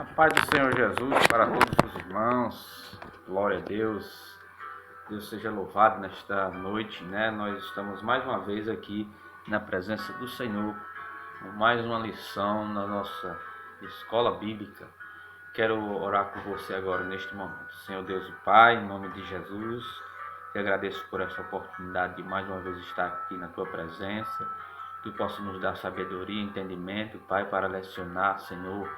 A paz do Senhor Jesus para todos os irmãos, glória a Deus, Deus seja louvado nesta noite, né? Nós estamos mais uma vez aqui na presença do Senhor, com mais uma lição na nossa escola bíblica. Quero orar por você agora neste momento. Senhor Deus e Pai, em nome de Jesus, te agradeço por essa oportunidade de mais uma vez estar aqui na tua presença, que possa nos dar sabedoria e entendimento, Pai, para lecionar, Senhor,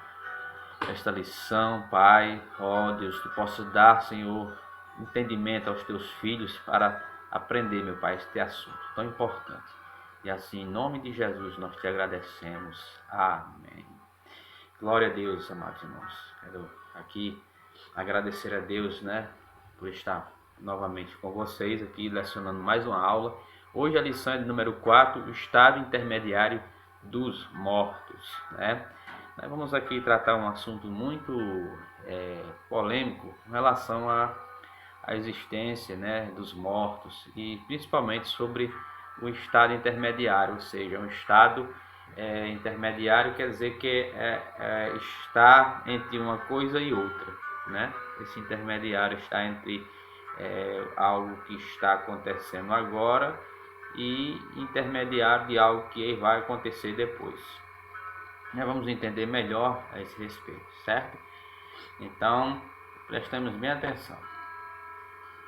esta lição, Pai. Ó Deus, tu possa dar, Senhor, entendimento aos teus filhos para aprender, meu Pai, este assunto tão importante. E assim, em nome de Jesus, nós te agradecemos. Amém. Glória a Deus, amados irmãos. Quero aqui agradecer a Deus, né, por estar novamente com vocês aqui, lecionando mais uma aula. Hoje a lição é de número 4, o estado intermediário dos mortos, né? Nós vamos aqui tratar um assunto muito polêmico com relação à existência, né, dos mortos e principalmente sobre o estado intermediário, ou seja, um estado intermediário quer dizer que está entre uma coisa e outra, né? Esse intermediário está entre algo que está acontecendo agora e intermediário de algo que vai acontecer depois. Vamos entender melhor a esse respeito, certo? Então, prestemos bem atenção.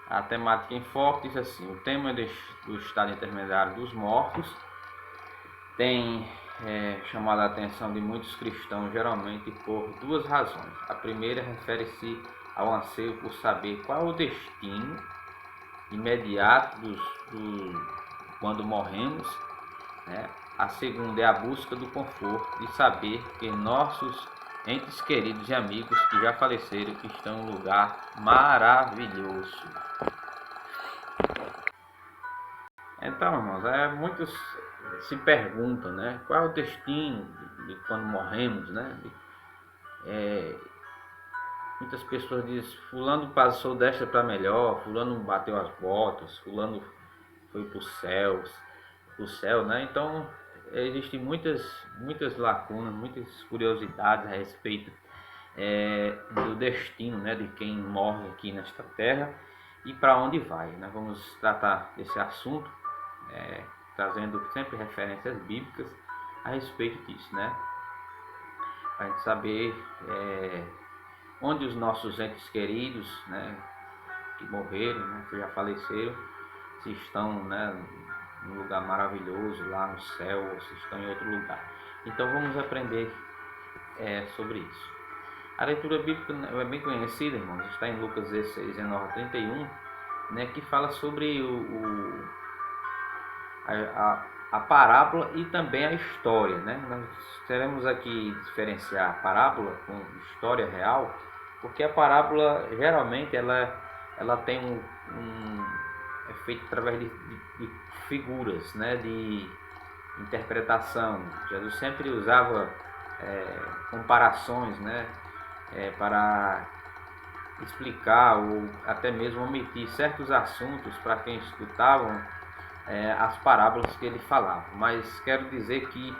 A temática em foco diz assim: o tema do estado intermediário dos mortos tem chamado a atenção de muitos cristãos, geralmente por duas razões. A primeira refere-se ao anseio por saber qual é o destino imediato quando morremos, né? A segunda é a busca do conforto de saber que nossos entes queridos e amigos que já faleceram estão em um lugar maravilhoso. Então, irmãos, muitos se perguntam, né, qual é o destino de quando morremos, né? Muitas pessoas dizem: fulano passou desta para melhor, fulano bateu as botas, fulano foi para o céu, né? Então existem muitas lacunas, muitas curiosidades a respeito do destino, né, de quem morre aqui nesta terra e para onde vai. Nós vamos tratar desse assunto, trazendo sempre referências bíblicas a respeito disso, né? Para a gente saber onde os nossos entes queridos, né, que morreram, né, que já faleceram, se estão, né, num lugar maravilhoso lá no céu ou se estão em outro lugar. Então vamos aprender sobre isso. A leitura bíblica é bem conhecida, irmãos, está em Lucas 16, 19 a 31, né, que fala sobre a parábola e também a história, né? Nós teremos aqui diferenciar a parábola com história real, porque a parábola geralmente ela tem é feito através de figuras, né, de interpretação. Jesus sempre usava comparações, né, para explicar ou até mesmo omitir certos assuntos para quem escutavam as parábolas que ele falava. Mas quero dizer que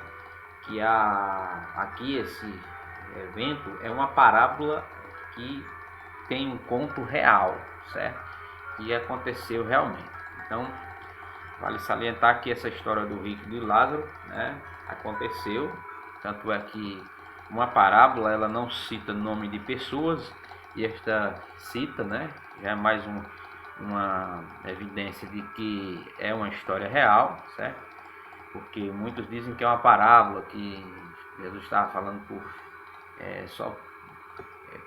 aqui esse evento é uma parábola que tem um conto real, certo? Que aconteceu realmente. Então, vale salientar que essa história do rico e de Lázaro, né, aconteceu. Tanto é que uma parábola ela não cita nome de pessoas, e esta cita, né, já é mais uma evidência de que é uma história real, certo? Porque muitos dizem que é uma parábola, que Jesus estava falando só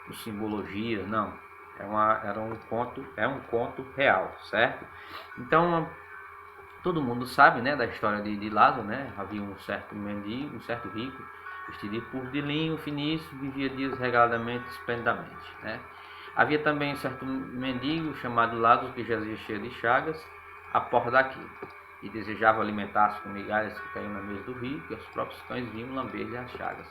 por simbologia. Não, era um conto real, certo? Então todo mundo sabe, né, da história de Lázaro, né? Havia um certo mendigo, um certo rico, vestido de linho finíssimo, vivia dias regaladamente, esplendidamente, né? Havia também um certo mendigo chamado Lázaro, que jazia cheio de chagas à porta daquilo, e desejava alimentar-se com migalhas que caíam na mesa do rico, e os próprios cães vinham lamber-lhe as chagas.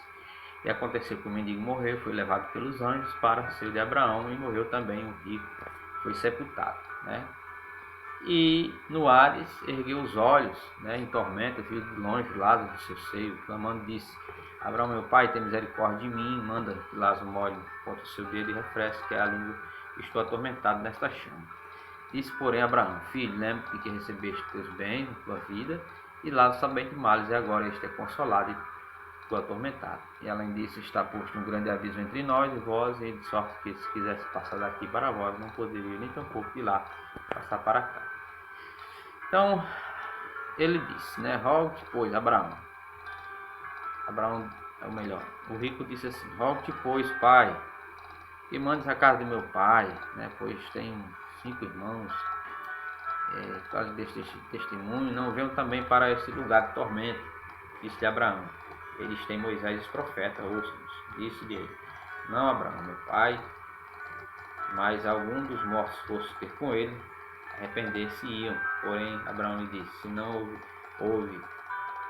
E aconteceu que o mendigo morreu, foi levado pelos anjos para ser de Abraão, e morreu também o rico, foi sepultado, né? E no Hades ergueu os olhos, né, em tormento, viu de longe Lázaro do seu seio, clamando, disse: Abraão, meu pai, tem misericórdia de mim, manda que Lázaro molhe contra o seu dedo e refresque a língua, estou atormentado nesta chama. Disse, porém, Abraão, filho, lembra-te de que recebeste teus bens na tua vida, e Lázaro também de males, e agora este é consolado e tu atormentado. E além disso, está posto um grande aviso entre nós e vós, e de sorte que se quisesse passar daqui para vós, não poderia nem tampouco de lá passar para cá. Então, ele disse, né, rogue-te, pois, Abraão, é o melhor. O rico disse assim, rogue-te, pois, pai, que mandes a casa de meu pai, né, pois tem 5 irmãos, por causa deste testemunho, não venham também para esse lugar de tormento. Disse-lhe Abraão, eles têm Moisés e os profetas, ouça-nos. Disse-lhe ele, não, Abraão, meu pai, mas algum dos mortos fosse ter com ele, arrepender-se-iam. Porém, Abraão lhe disse, se não houve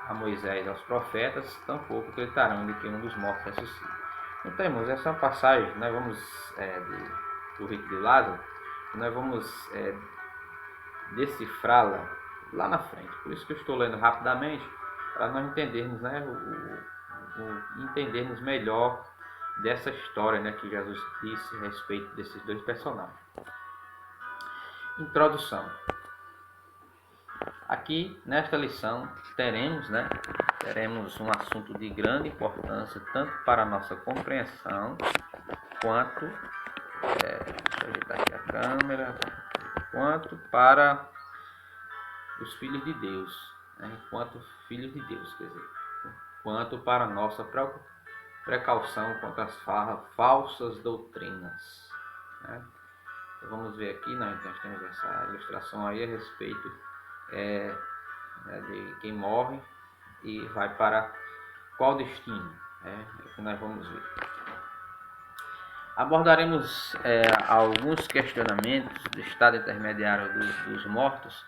a Moisés e aos profetas, tampouco acreditarão de que um dos mortos ressuscita. Então, irmãos, essa é uma passagem, nós vamos do rico de Lázaro, nós vamos decifrá-la lá na frente. Por isso que eu estou lendo rapidamente, para nós entendermos, né, entendermos melhor dessa história, né, que Jesus disse a respeito desses dois personagens. Introdução. Aqui, nesta lição, teremos um assunto de grande importância, tanto para a nossa compreensão, quanto, deixa eu ajeitar aqui a câmera, quanto para os filhos de Deus, né? Enquanto filhos de Deus, quer dizer, quanto para a nossa precaução contra as falsas doutrinas, né? Então, vamos ver aqui, nós temos essa ilustração aí a respeito de quem morre e vai para qual destino, é o que nós vamos ver. Abordaremos alguns questionamentos do estado intermediário dos mortos.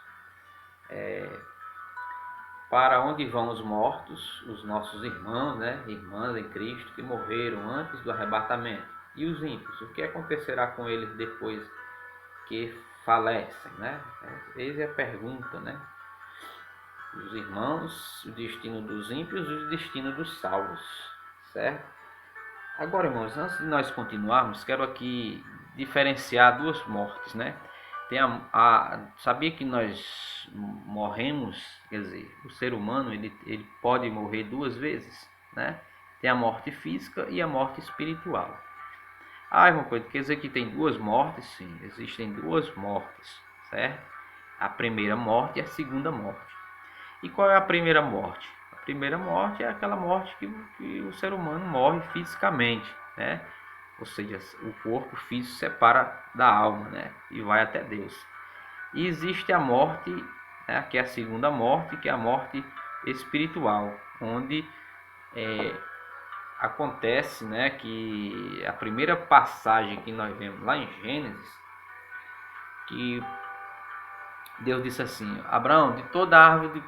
Para onde vão os mortos, os nossos irmãos, né, irmãs em Cristo, que morreram antes do arrebatamento? E os ímpios, o que acontecerá com eles depois que falecem, né? Eis a pergunta, né? Os irmãos, o destino dos ímpios e o destino dos salvos, certo? Agora, irmãos, antes de nós continuarmos, quero aqui diferenciar duas mortes, né? Tem sabia que nós morremos, quer dizer, o ser humano ele pode morrer duas vezes, né? Tem a morte física e a morte espiritual. Irmão, quer dizer que tem duas mortes? Sim, existem duas mortes, certo? A primeira morte e a segunda morte. E qual é a primeira morte? A primeira morte é aquela morte que o ser humano morre fisicamente, né? Ou seja, o corpo físico se separa da alma, né? E vai até Deus. E existe a morte, né? Que é a segunda morte, que é a morte espiritual, onde acontece, né? Que a primeira passagem que nós vemos lá em Gênesis, que Deus disse assim, Abraão, de toda a árvore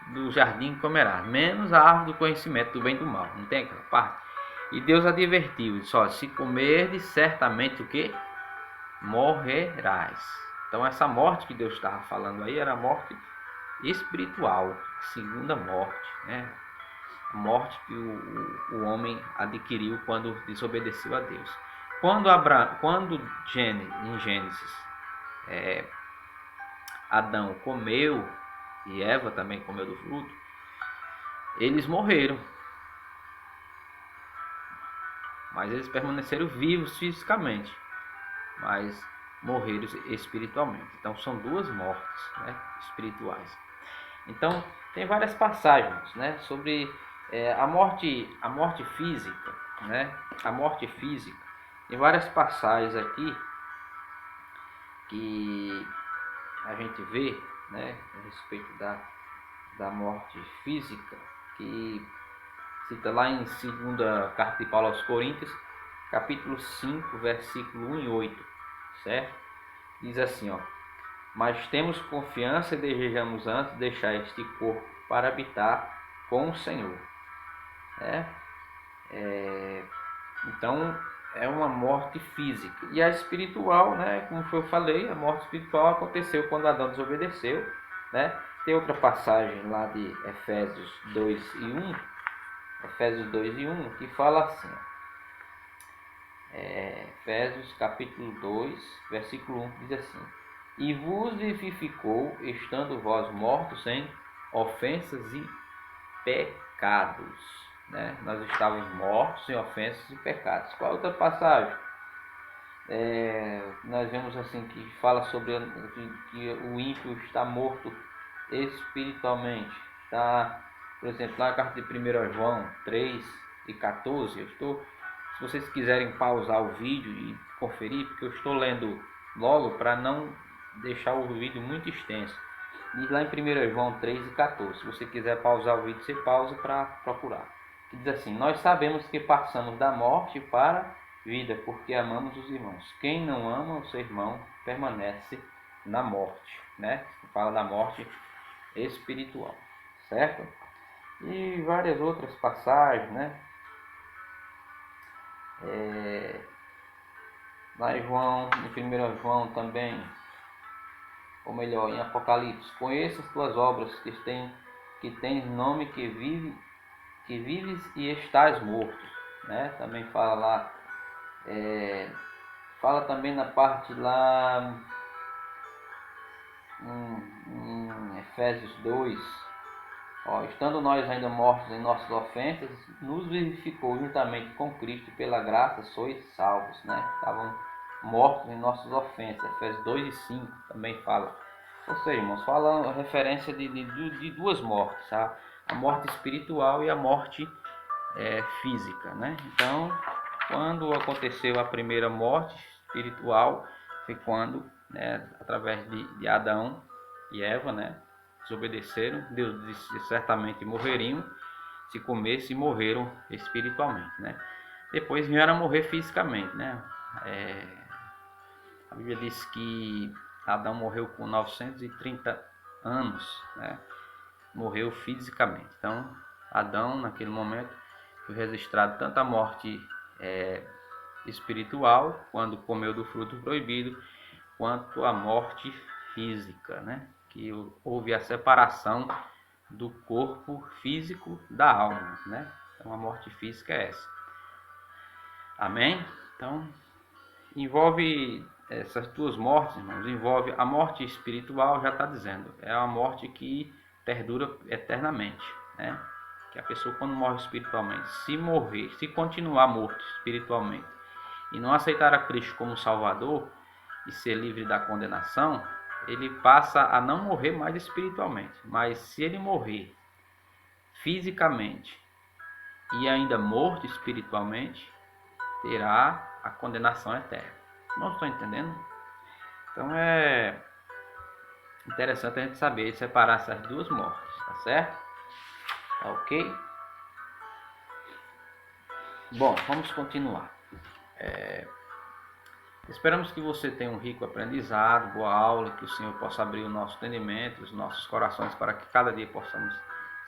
do jardim comerás, menos a árvore do conhecimento do bem e do mal. Não tem aquela parte? E Deus advertiu, disse, se comerdes, certamente o que? Morrerás. Então essa morte que Deus estava falando aí era a morte espiritual, a segunda morte, né? A morte que o homem adquiriu quando desobedeceu a Deus. Quando em Gênesis Adão comeu, e Eva também comeu do fruto, eles morreram. Mas eles permaneceram vivos fisicamente, mas morreram espiritualmente. Então são duas mortes, né, espirituais. Então tem várias passagens, né, sobre a morte física, né, a morte física. Tem várias passagens aqui que a gente vê, né, a respeito da morte física, que cita lá em 2ª carta de Paulo aos Coríntios, capítulo 5, versículo 1 e 8, certo? Diz assim, mas temos confiança e desejamos antes deixar este corpo para habitar com o Senhor. Então, é uma morte física. E a espiritual, né, como eu falei, a morte espiritual aconteceu quando Adão desobedeceu, né? Tem outra passagem lá de Efésios 2 e 1, Efésios 2:1, que fala assim, Efésios capítulo 2, versículo 1, diz assim: E vos vivificou, estando vós mortos em ofensas e pecados. Né? Nós estávamos mortos em ofensas e pecados. Qual outra passagem? Nós vemos assim que fala sobre que o ímpio está morto espiritualmente. Está, por exemplo, lá na carta de 1 João 3:14. Se vocês quiserem pausar o vídeo e conferir, porque eu estou lendo logo para não deixar o vídeo muito extenso. Diz lá em 1 João 3:14. Se você quiser pausar o vídeo, você pausa para procurar. Que diz assim: Nós sabemos que passamos da morte para a vida, porque amamos os irmãos. Quem não ama o seu irmão permanece na morte, né? Fala da morte espiritual, certo? E várias outras passagens, né? Lá em João, em 1 João também, ou melhor, em Apocalipse: Conheça as tuas obras, que tens nome, que vives e estás morto, né? Também fala lá, fala também na parte lá em Efésios 2, estando nós ainda mortos em nossas ofensas, nos vivificou juntamente com Cristo, pela graça sois salvos, né? Estavam mortos em nossas ofensas. Efésios 2:5 também fala. Ou seja, irmãos, fala a referência de duas mortes, tá? A morte espiritual e a morte física, né? Então, quando aconteceu a primeira morte espiritual, foi quando, né, através de Adão e Eva, né, desobedeceram. Deus disse certamente morreriam se comessem, e morreram espiritualmente, né? Depois vieram a morrer fisicamente, né? A Bíblia diz que Adão morreu com 930 anos, né? Morreu fisicamente. Então, Adão, naquele momento, foi registrado tanto a morte espiritual, quando comeu do fruto proibido, quanto a morte física, né? Que houve a separação do corpo físico da alma, né? Então, a morte física é essa. Amém? Então, envolve essas duas mortes, irmãos. Envolve a morte espiritual, já está dizendo, é uma morte que perdura eternamente, né? Que a pessoa, quando morre espiritualmente, se continuar morto espiritualmente e não aceitar a Cristo como Salvador e ser livre da condenação, ele passa a não morrer mais espiritualmente. Mas se ele morrer fisicamente e ainda morto espiritualmente, terá a condenação eterna. Não estou entendendo? Então é interessante a gente saber separar essas duas mortes, tá certo? Tá ok? Bom, vamos continuar. Esperamos que você tenha um rico aprendizado, boa aula, que o Senhor possa abrir o nosso entendimento, os nossos corações, para que cada dia possamos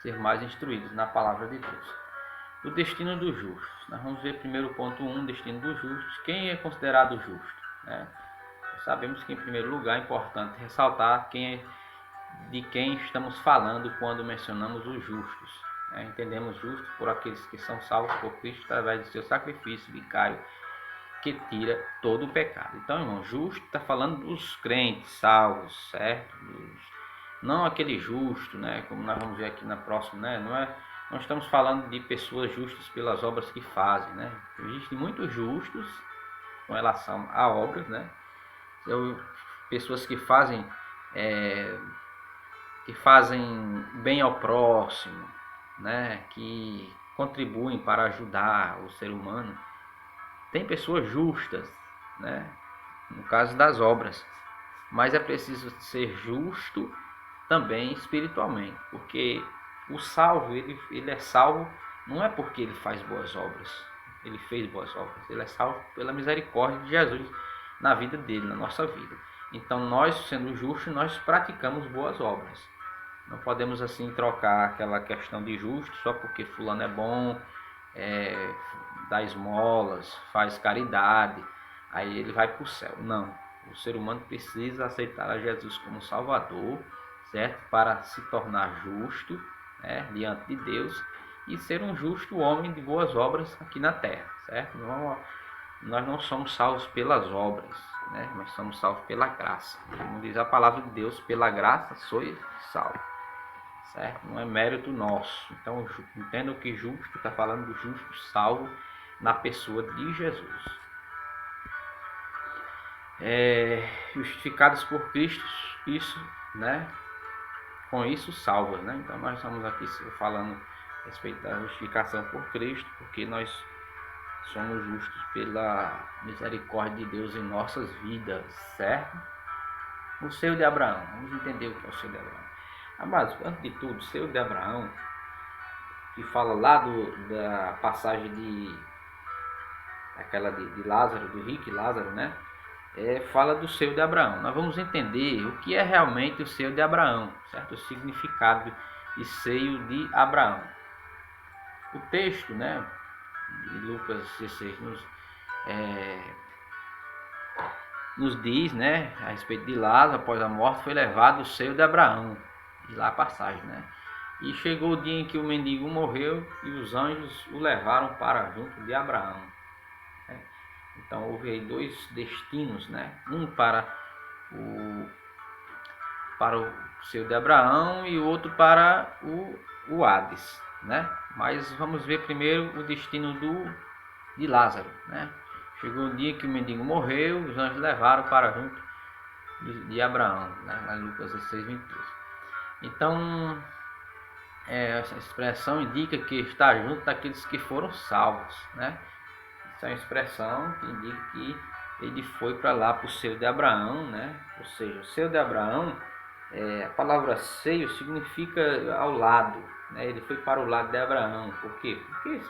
ser mais instruídos na palavra de Deus. O destino dos justos. Nós vamos ver primeiro ponto 1, destino dos justos. Quem é considerado justo? Sabemos que, em primeiro lugar, é importante ressaltar de quem estamos falando quando mencionamos os justos. Entendemos justos por aqueles que são salvos por Cristo através do seu sacrifício vicário, que tira todo o pecado. Então, irmão, justo está falando dos crentes salvos, certo? Não aquele justo, né? Como nós vamos ver aqui na próxima, né? Não estamos falando de pessoas justas pelas obras que fazem, né? Existem muitos justos com relação a obras, né? Pessoas que fazem bem ao próximo, né? Que contribuem para ajudar o ser humano. Tem pessoas justas, né? No caso das obras, mas é preciso ser justo também espiritualmente, porque o salvo, ele é salvo não é porque ele faz boas obras, ele fez boas obras, ele é salvo pela misericórdia de Jesus na vida dele, na nossa vida. Então nós, sendo justos, nós praticamos boas obras. Não podemos assim trocar aquela questão de justo só porque fulano é bom, dá esmolas, faz caridade, aí ele vai para o céu. Não, o ser humano precisa aceitar a Jesus como Salvador, certo? Para se tornar justo, né, diante de Deus, e ser um justo homem de boas obras aqui na terra, certo? Nós não somos salvos pelas obras, né? Nós somos salvos pela graça. Como diz a palavra de Deus, pela graça sois salvos, certo? Não é mérito nosso. Então, entenda que justo está falando do justo salvo na pessoa de Jesus. Justificados por Cristo, isso, né? Com isso salvas, né? Então nós estamos aqui falando a respeito da justificação por Cristo, porque nós somos justos pela misericórdia de Deus em nossas vidas, certo? O seio de Abraão, vamos entender o que é o seio de Abraão. Mas antes de tudo, o seio de Abraão, que fala lá da passagem aquela de Lázaro, do rico e Lázaro, né? Fala do seio de Abraão. Nós vamos entender o que é realmente o seio de Abraão, certo? O significado de seio de Abraão. O texto, né, de Lucas 16 nos diz, né, a respeito de Lázaro, após a morte, foi levado ao seio de Abraão. E lá a passagem, né? E chegou o dia em que o mendigo morreu e os anjos o levaram para junto de Abraão. Então houve aí dois destinos, né? Um para o seio de Abraão e o outro para o Hades, né? Mas vamos ver primeiro o destino de Lázaro, né? Chegou o dia que o mendigo morreu, os anjos levaram para junto de Abraão, né? Lá em Lucas 16, 22. Então, essa expressão indica que está junto daqueles que foram salvos, né? Essa é uma expressão que indica que ele foi para lá, para o seio de Abraão, né? Ou seja, o seio de Abraão, a palavra seio significa ao lado, né? Ele foi para o lado de Abraão. Por quê?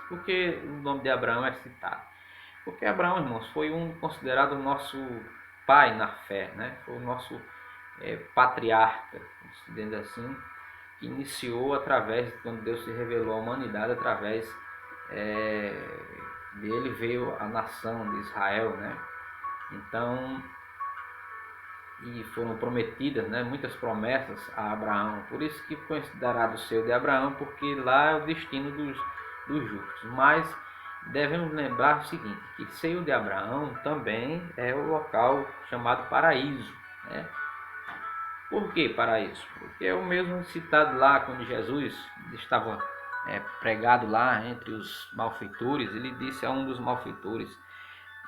Porque o nome de Abraão é citado. Porque Abraão, irmãos, foi considerado o nosso pai na fé, né? Foi o nosso patriarca, dizendo assim, que iniciou através, quando Deus se revelou à humanidade, através dele veio a nação de Israel, né? Então, e foram prometidas, né, muitas promessas a Abraão. Por isso que foi considerado o seio de Abraão, porque lá é o destino dos justos. Mas devemos lembrar o seguinte, que seio de Abraão também é o local chamado paraíso, né? Por que paraíso? Porque é o mesmo citado lá quando Jesus estava pregado lá entre os malfeitores. Ele disse a um dos malfeitores,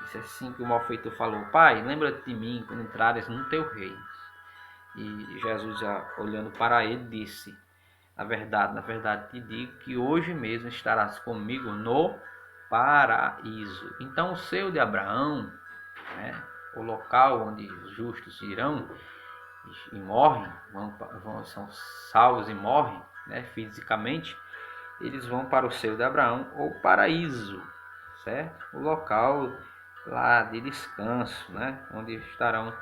disse assim que o malfeitor falou: Pai, lembra-te de mim quando entrares no teu reino. E Jesus, já olhando para ele, disse: na verdade te digo que hoje mesmo estarás comigo no paraíso. Então o seio de Abraão, né, o local onde os justos irão e morrem, são salvos e morrem, né, fisicamente, eles vão para o seio de Abraão, ou paraíso, certo? O local lá de descanso, né, onde estarão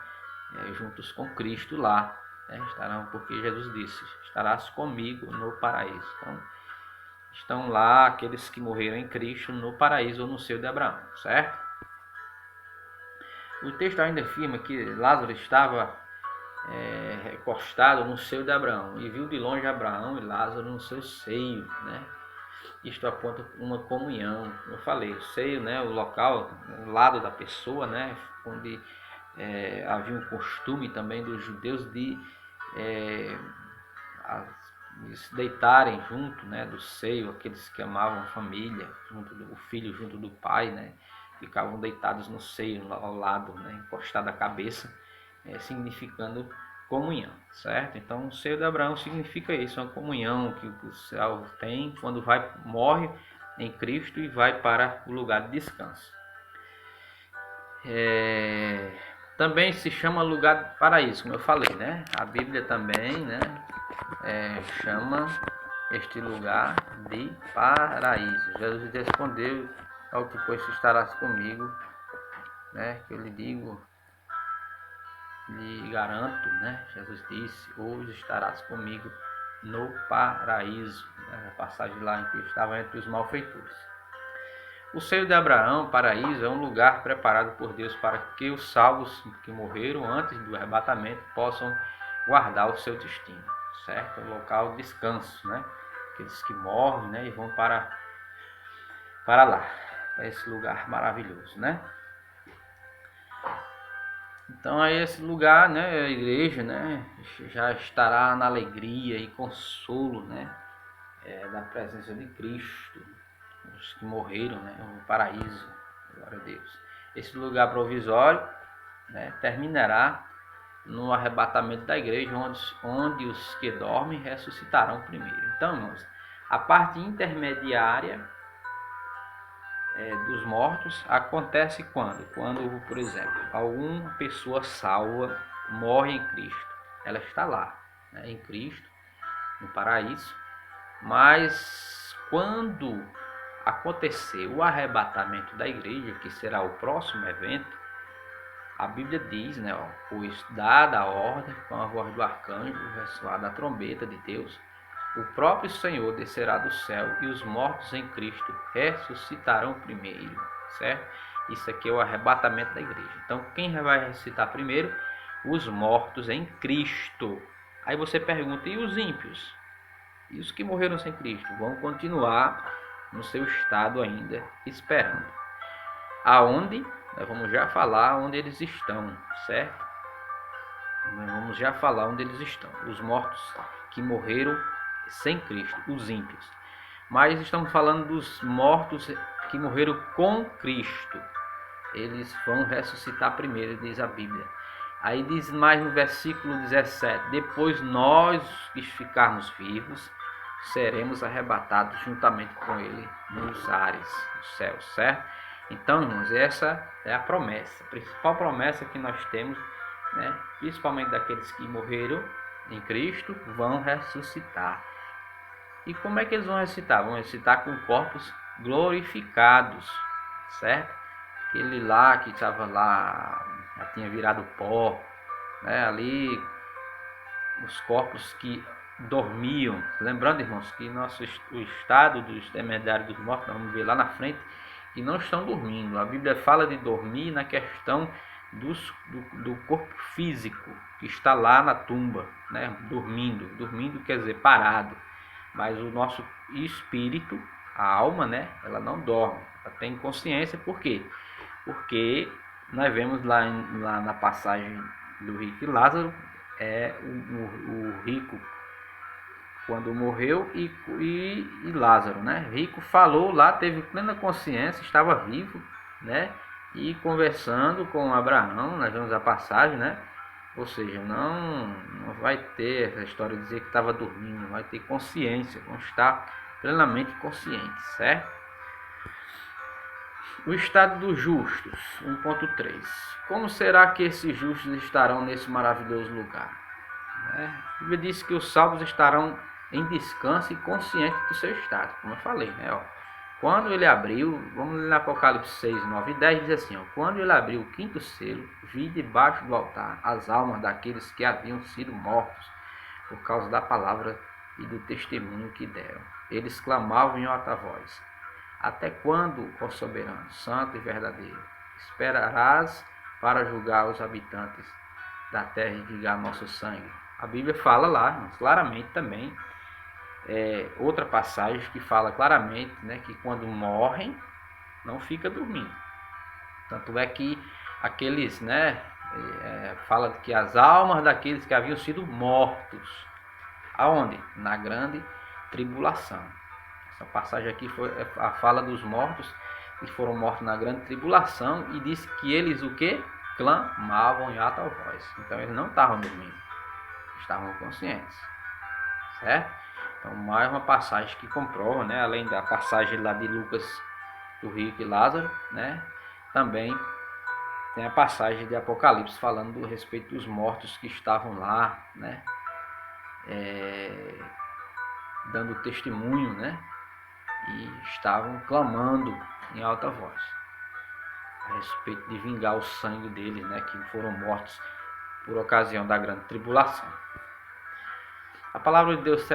juntos com Cristo lá, né? Estarão, porque Jesus disse: estarás comigo no paraíso. Então, estão lá aqueles que morreram em Cristo no paraíso ou no seio de Abraão, certo? O texto ainda afirma que Lázaro estava recostado no seio de Abraão e viu de longe Abraão e Lázaro no seu seio, né? Isto aponta uma comunhão. Eu falei, o seio, né, o local, o lado da pessoa, né, onde havia um costume também dos judeus de se deitarem junto, né, do seio, aqueles que amavam a família, o filho junto do pai, né, ficavam deitados no seio, ao lado, né, encostado a cabeça, significando comunhão, certo? Então o seio de Abraão significa isso, uma comunhão que o céu tem quando morre em Cristo e vai para o lugar de descanso. Também se chama lugar de paraíso, como eu falei, né? A Bíblia também, né, chama este lugar de paraíso. Jesus respondeu: ao que pois estarás comigo, né? Que eu lhe garanto, né? Jesus disse: hoje estarás comigo no paraíso. A passagem lá em que estava entre os malfeitores. O seio de Abraão, paraíso, é um lugar preparado por Deus para que os salvos que morreram antes do arrebatamento possam guardar o seu destino, certo? Um local de descanso, né? aqueles que morrem, né, e vão para lá, para esse lugar maravilhoso, né? Então aí esse lugar, né, a igreja, né, já estará na alegria e consolo, né, da presença de Cristo, os que morreram, né, no paraíso, glória a Deus. Esse lugar provisório, né, terminará no arrebatamento da igreja, onde os que dormem ressuscitarão primeiro. Então, irmãos, a parte intermediária dos mortos acontece quando, por exemplo, alguma pessoa salva morre em Cristo. Ela está lá, né, em Cristo, no paraíso, mas quando acontecer o arrebatamento da igreja, que será o próximo evento, a Bíblia diz, né, ó, pois dada a ordem com a voz do arcanjo, ressoar da trombeta de Deus, o próprio Senhor descerá do céu e os mortos em Cristo ressuscitarão primeiro, certo? Isso aqui é o arrebatamento da igreja. Então, quem vai ressuscitar primeiro? Os mortos em Cristo. Aí você pergunta, e os ímpios? E os que morreram sem Cristo? Vão continuar no seu estado ainda, esperando. Aonde? Nós vamos já falar onde eles estão, certo? Nós vamos já falar onde eles estão. Os mortos que morreram sem Cristo, os ímpios. Mas estamos falando dos mortos que morreram com Cristo. Eles vão ressuscitar primeiro, diz a Bíblia. Aí diz mais no versículo 17: depois nós que ficarmos vivos, seremos arrebatados juntamente com ele nos ares, nos céus, certo? Então, irmãos, essa é a promessa, a principal promessa que nós temos, né? Principalmente daqueles que morreram em Cristo, vão ressuscitar. E como é que eles vão ressuscitar? Vão ressuscitar com corpos glorificados, certo? Aquele lá que estava lá, já tinha virado pó, né? Ali, os corpos que dormiam. Lembrando, irmãos, que o estado dos intermediários dos mortos, nós vamos ver lá na frente, que não estão dormindo. A Bíblia fala de dormir na questão do corpo físico, que está lá na tumba, né? Dormindo quer dizer parado. Mas o nosso espírito, a alma, né? Ela não dorme, ela tem consciência. Por quê? Porque nós vemos lá na passagem do rico e Lázaro, o rico quando morreu e Lázaro, né? Rico falou lá, teve plena consciência, estava vivo, né? E conversando com Abraão, nós vemos a passagem, né? Ou seja, não vai ter essa história de dizer que estava dormindo, vai ter consciência, vão estar plenamente conscientes, certo? O estado dos justos, 1.3. Como será que esses justos estarão nesse maravilhoso lugar? A Bíblia diz que os salvos estarão em descanso e conscientes do seu estado, como eu falei, né? Ó, quando ele abriu, vamos ler no Apocalipse 6, 9 e 10, diz assim, ó, quando ele abriu o quinto selo, vi debaixo do altar as almas daqueles que haviam sido mortos por causa da palavra e do testemunho que deram. Eles clamavam em alta voz: até quando, ó soberano, santo e verdadeiro, esperarás para julgar os habitantes da terra e vingar nosso sangue? A Bíblia fala lá, claramente também, outra passagem que fala claramente, né, que quando morrem, não fica dormindo. Tanto é que aqueles, né, fala que as almas daqueles que haviam sido mortos, aonde? Na grande tribulação. Essa passagem aqui foi a fala dos mortos que foram mortos na grande tribulação, e disse que eles o que? Clamavam em alta voz. Então eles não estavam dormindo, estavam conscientes, certo? Então mais uma passagem que comprova, né? Além da passagem lá de Lucas do rico e Lázaro, né? Também tem a passagem de Apocalipse falando do respeito dos mortos que estavam lá, né? Dando testemunho, né? E estavam clamando em alta voz a respeito de vingar o sangue deles, né? Que foram mortos por ocasião da grande tribulação. A palavra de Deus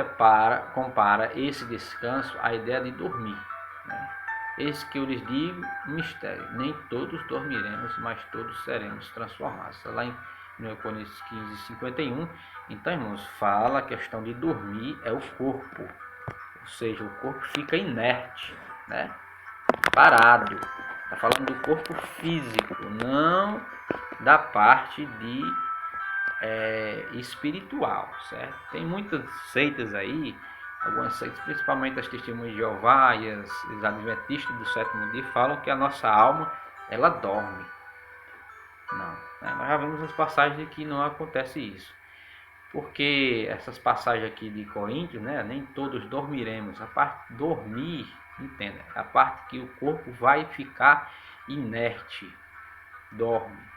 compara esse descanso à ideia de dormir, né? Eis que eu lhes digo um mistério: nem todos dormiremos, mas todos seremos transformados. Lá em 1 Coríntios 15, 51. Então, irmãos, fala a questão de dormir é o corpo. ou seja, o corpo fica inerte, né? Parado. Está falando do corpo físico, não da parte de espiritual, certo? Tem muitas seitas aí, algumas seitas, principalmente as Testemunhas de Jeová e os Adventistas do sétimo dia, falam que a nossa alma, ela dorme. Não, né? Nós já vimos as passagens de que não acontece isso. Porque essas passagens aqui de Coríntios, né, nem todos dormiremos. A parte de dormir, entenda, a parte que o corpo vai ficar inerte, dorme.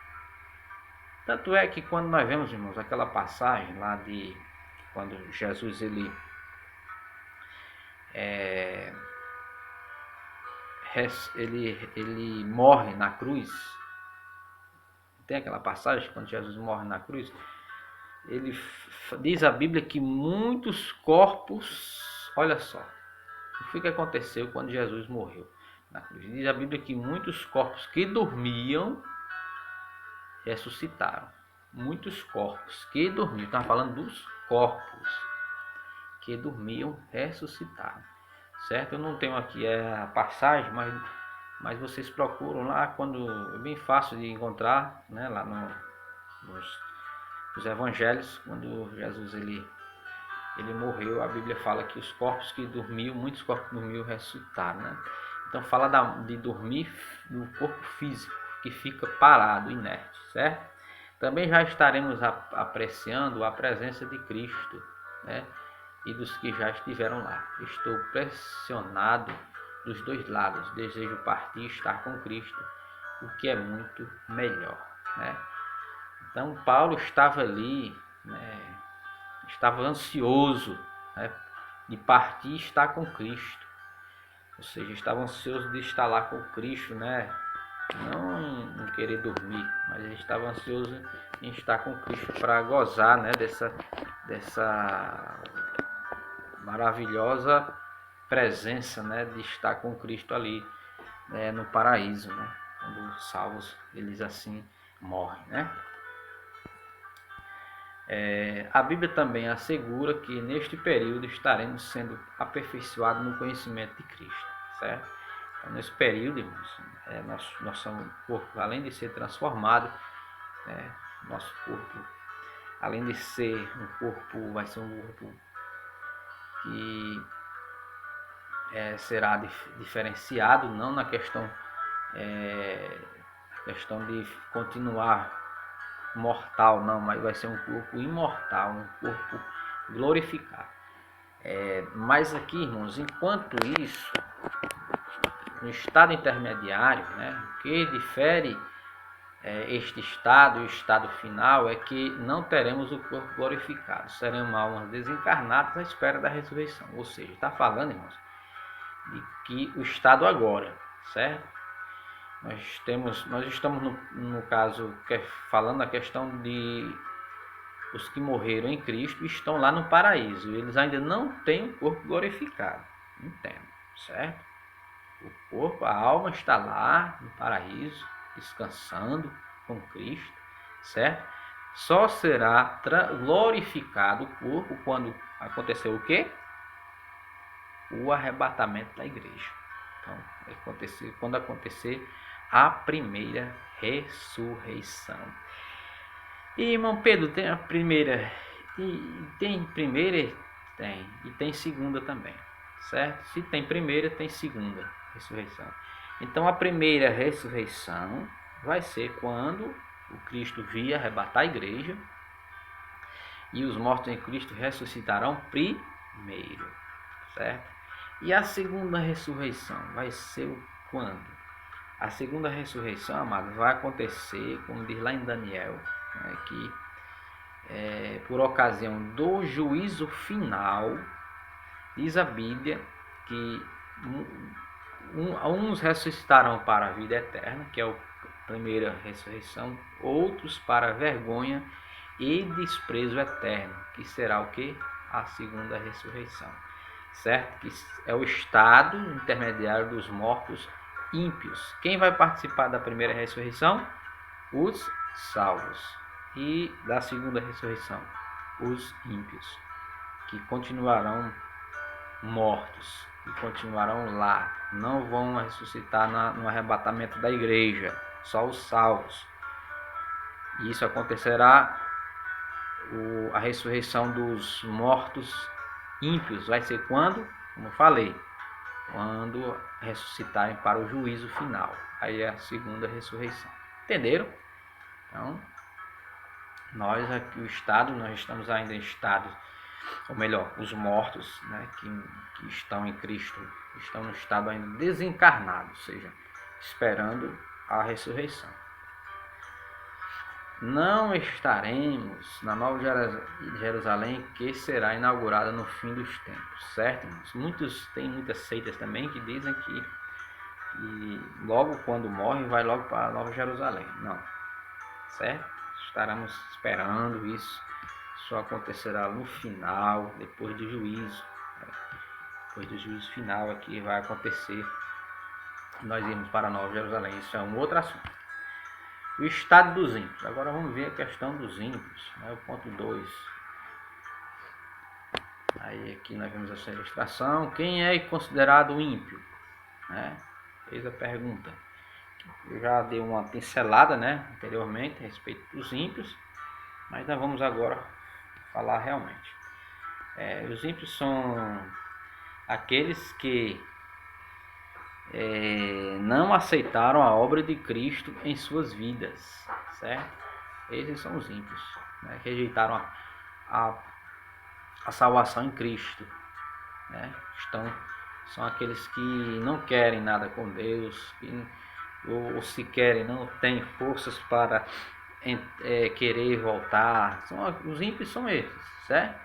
Tanto é que quando nós vemos, irmãos, aquela passagem lá de quando Jesus ele morre na cruz, tem aquela passagem quando Jesus morre na cruz, ele diz a Bíblia que muitos corpos, olha só, o que foi que aconteceu quando Jesus morreu na cruz? Diz a Bíblia que muitos corpos que dormiam ressuscitaram. Muitos corpos que dormiam, estava falando dos corpos que dormiam ressuscitaram, certo? Eu não tenho aqui a passagem, mas vocês procuram lá, quando é bem fácil de encontrar, né? Lá nos evangelhos, quando Jesus ele morreu, a Bíblia fala que os corpos que dormiam, muitos corpos que dormiam ressuscitaram, né? Então fala de dormir do corpo físico que fica parado, inerte, certo? Também já estaremos apreciando a presença de Cristo, né? E dos que já estiveram lá. Estou pressionado dos dois lados, desejo partir e estar com Cristo, o que é muito melhor, né? Então Paulo estava ali, né? Estava ansioso, né, de partir e estar com Cristo, ou seja, estava ansioso de estar lá com Cristo, né? Não querer dormir, mas ele estava ansioso em estar com Cristo para gozar, né, dessa maravilhosa presença, né, de estar com Cristo ali, né, no paraíso, né, quando os salvos eles assim morrem, né? A Bíblia também assegura que neste período estaremos sendo aperfeiçoados no conhecimento de Cristo, certo? Então, nesse período, irmãos, nosso corpo, além de ser transformado, nosso corpo, além de ser um corpo, vai ser um corpo que será diferenciado, não na questão de continuar mortal, não, mas vai ser um corpo imortal, um corpo glorificado. Mas aqui, irmãos, enquanto isso, no estado intermediário, né, o que difere este estado e o estado final é que não teremos o corpo glorificado, seremos almas desencarnadas à espera da ressurreição. Ou seja, está falando, irmãos, de que o estado agora, certo? Nós estamos no caso falando a questão de os que morreram em Cristo estão lá no paraíso. Eles ainda não têm o corpo glorificado. Entendo, certo? O corpo, a alma está lá no paraíso, descansando com Cristo, certo? Só será glorificado o corpo quando acontecer o quê? O arrebatamento da igreja. Então, quando acontecer a primeira ressurreição. E, irmão Pedro, tem a primeira, tem primeira, tem, e tem segunda também, certo? Se tem primeira, tem segunda ressurreição. Então, a primeira ressurreição vai ser quando o Cristo vir arrebatar a igreja e os mortos em Cristo ressuscitarão primeiro, certo? E a segunda ressurreição vai ser quando? A segunda ressurreição, amados, vai acontecer, como diz lá em Daniel, né, que por ocasião do juízo final, diz a Bíblia que uns ressuscitarão para a vida eterna, que é a primeira ressurreição, outros para a vergonha e desprezo eterno, que será o que? A segunda ressurreição, certo? Que é o estado intermediário dos mortos ímpios. Quem vai participar da primeira ressurreição? Os salvos. E da segunda ressurreição? Os ímpios, que continuarão mortos e continuarão lá. Não vão ressuscitar no arrebatamento da igreja, só os salvos. E isso acontecerá, a ressurreição dos mortos ímpios vai ser quando? Como eu falei, quando ressuscitarem para o juízo final. Aí é a segunda ressurreição. Entenderam? Então, nós aqui, o estado, nós estamos ainda em estado, ou melhor, os mortos, né, que estão em Cristo, estão no estado ainda desencarnado, ou seja, esperando a ressurreição. Não estaremos na Nova Jerusalém, que será inaugurada no fim dos tempos, certo? Tem muitas seitas também que dizem que logo quando morre vai logo para a Nova Jerusalém. Não, certo? Estaremos esperando isso. Só acontecerá no final, depois do juízo. Depois do juízo final aqui vai acontecer. Nós irmos para a Nova Jerusalém. Isso é um outro assunto. O estado dos ímpios. Agora vamos ver a questão dos ímpios, né? O ponto 2. Aí aqui nós vemos essa ilustração. Quem é considerado ímpio? Né? Fez a pergunta. Eu já dei uma pincelada, né, anteriormente a respeito dos ímpios, mas nós vamos agora falar realmente. Os ímpios são aqueles que não aceitaram a obra de Cristo em suas vidas, certo? Esses são os ímpios, né? Rejeitaram a salvação em Cristo, né? São aqueles que não querem nada com Deus, ou se querem, não têm forças para querer voltar. Os ímpios são esses, certo?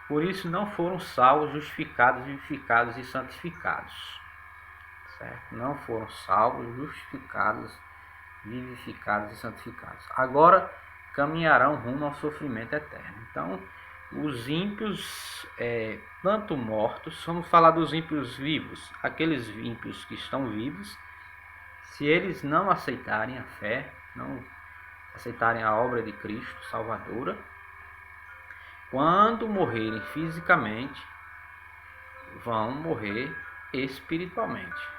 Por isso não foram salvos, justificados, vivificados e santificados. Certo? Não foram salvos, justificados, vivificados e santificados. Agora caminharão rumo ao sofrimento eterno. Então, os ímpios, tanto mortos, vamos falar dos ímpios vivos, aqueles ímpios que estão vivos, se eles não aceitarem a fé, não aceitarem a obra de Cristo salvadora, quando morrerem fisicamente, vão morrer espiritualmente,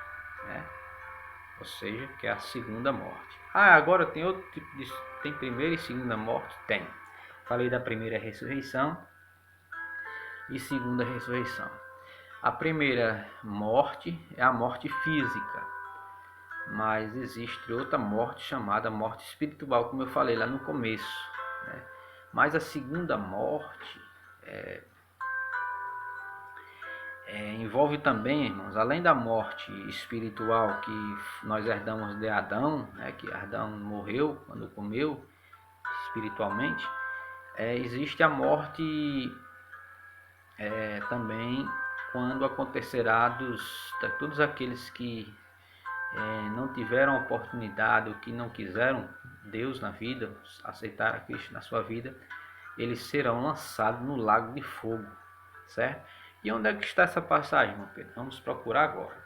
né? Ou seja, que é a segunda morte. Agora tem outro tipo de... Tem primeira e segunda morte? Tem. Falei da primeira ressurreição e segunda ressurreição. A primeira morte é a morte física, mas existe outra morte chamada morte espiritual, como eu falei lá no começo, né? Mas a segunda morte envolve também, irmãos, além da morte espiritual que nós herdamos de Adão, né, que Adão morreu quando comeu espiritualmente, existe a morte também quando acontecerá de todos aqueles que não tiveram oportunidade, ou que não quiseram Deus na vida, aceitar a Cristo na sua vida, eles serão lançados no lago de fogo, certo? E onde é que está essa passagem, irmão Pedro? Vamos procurar agora.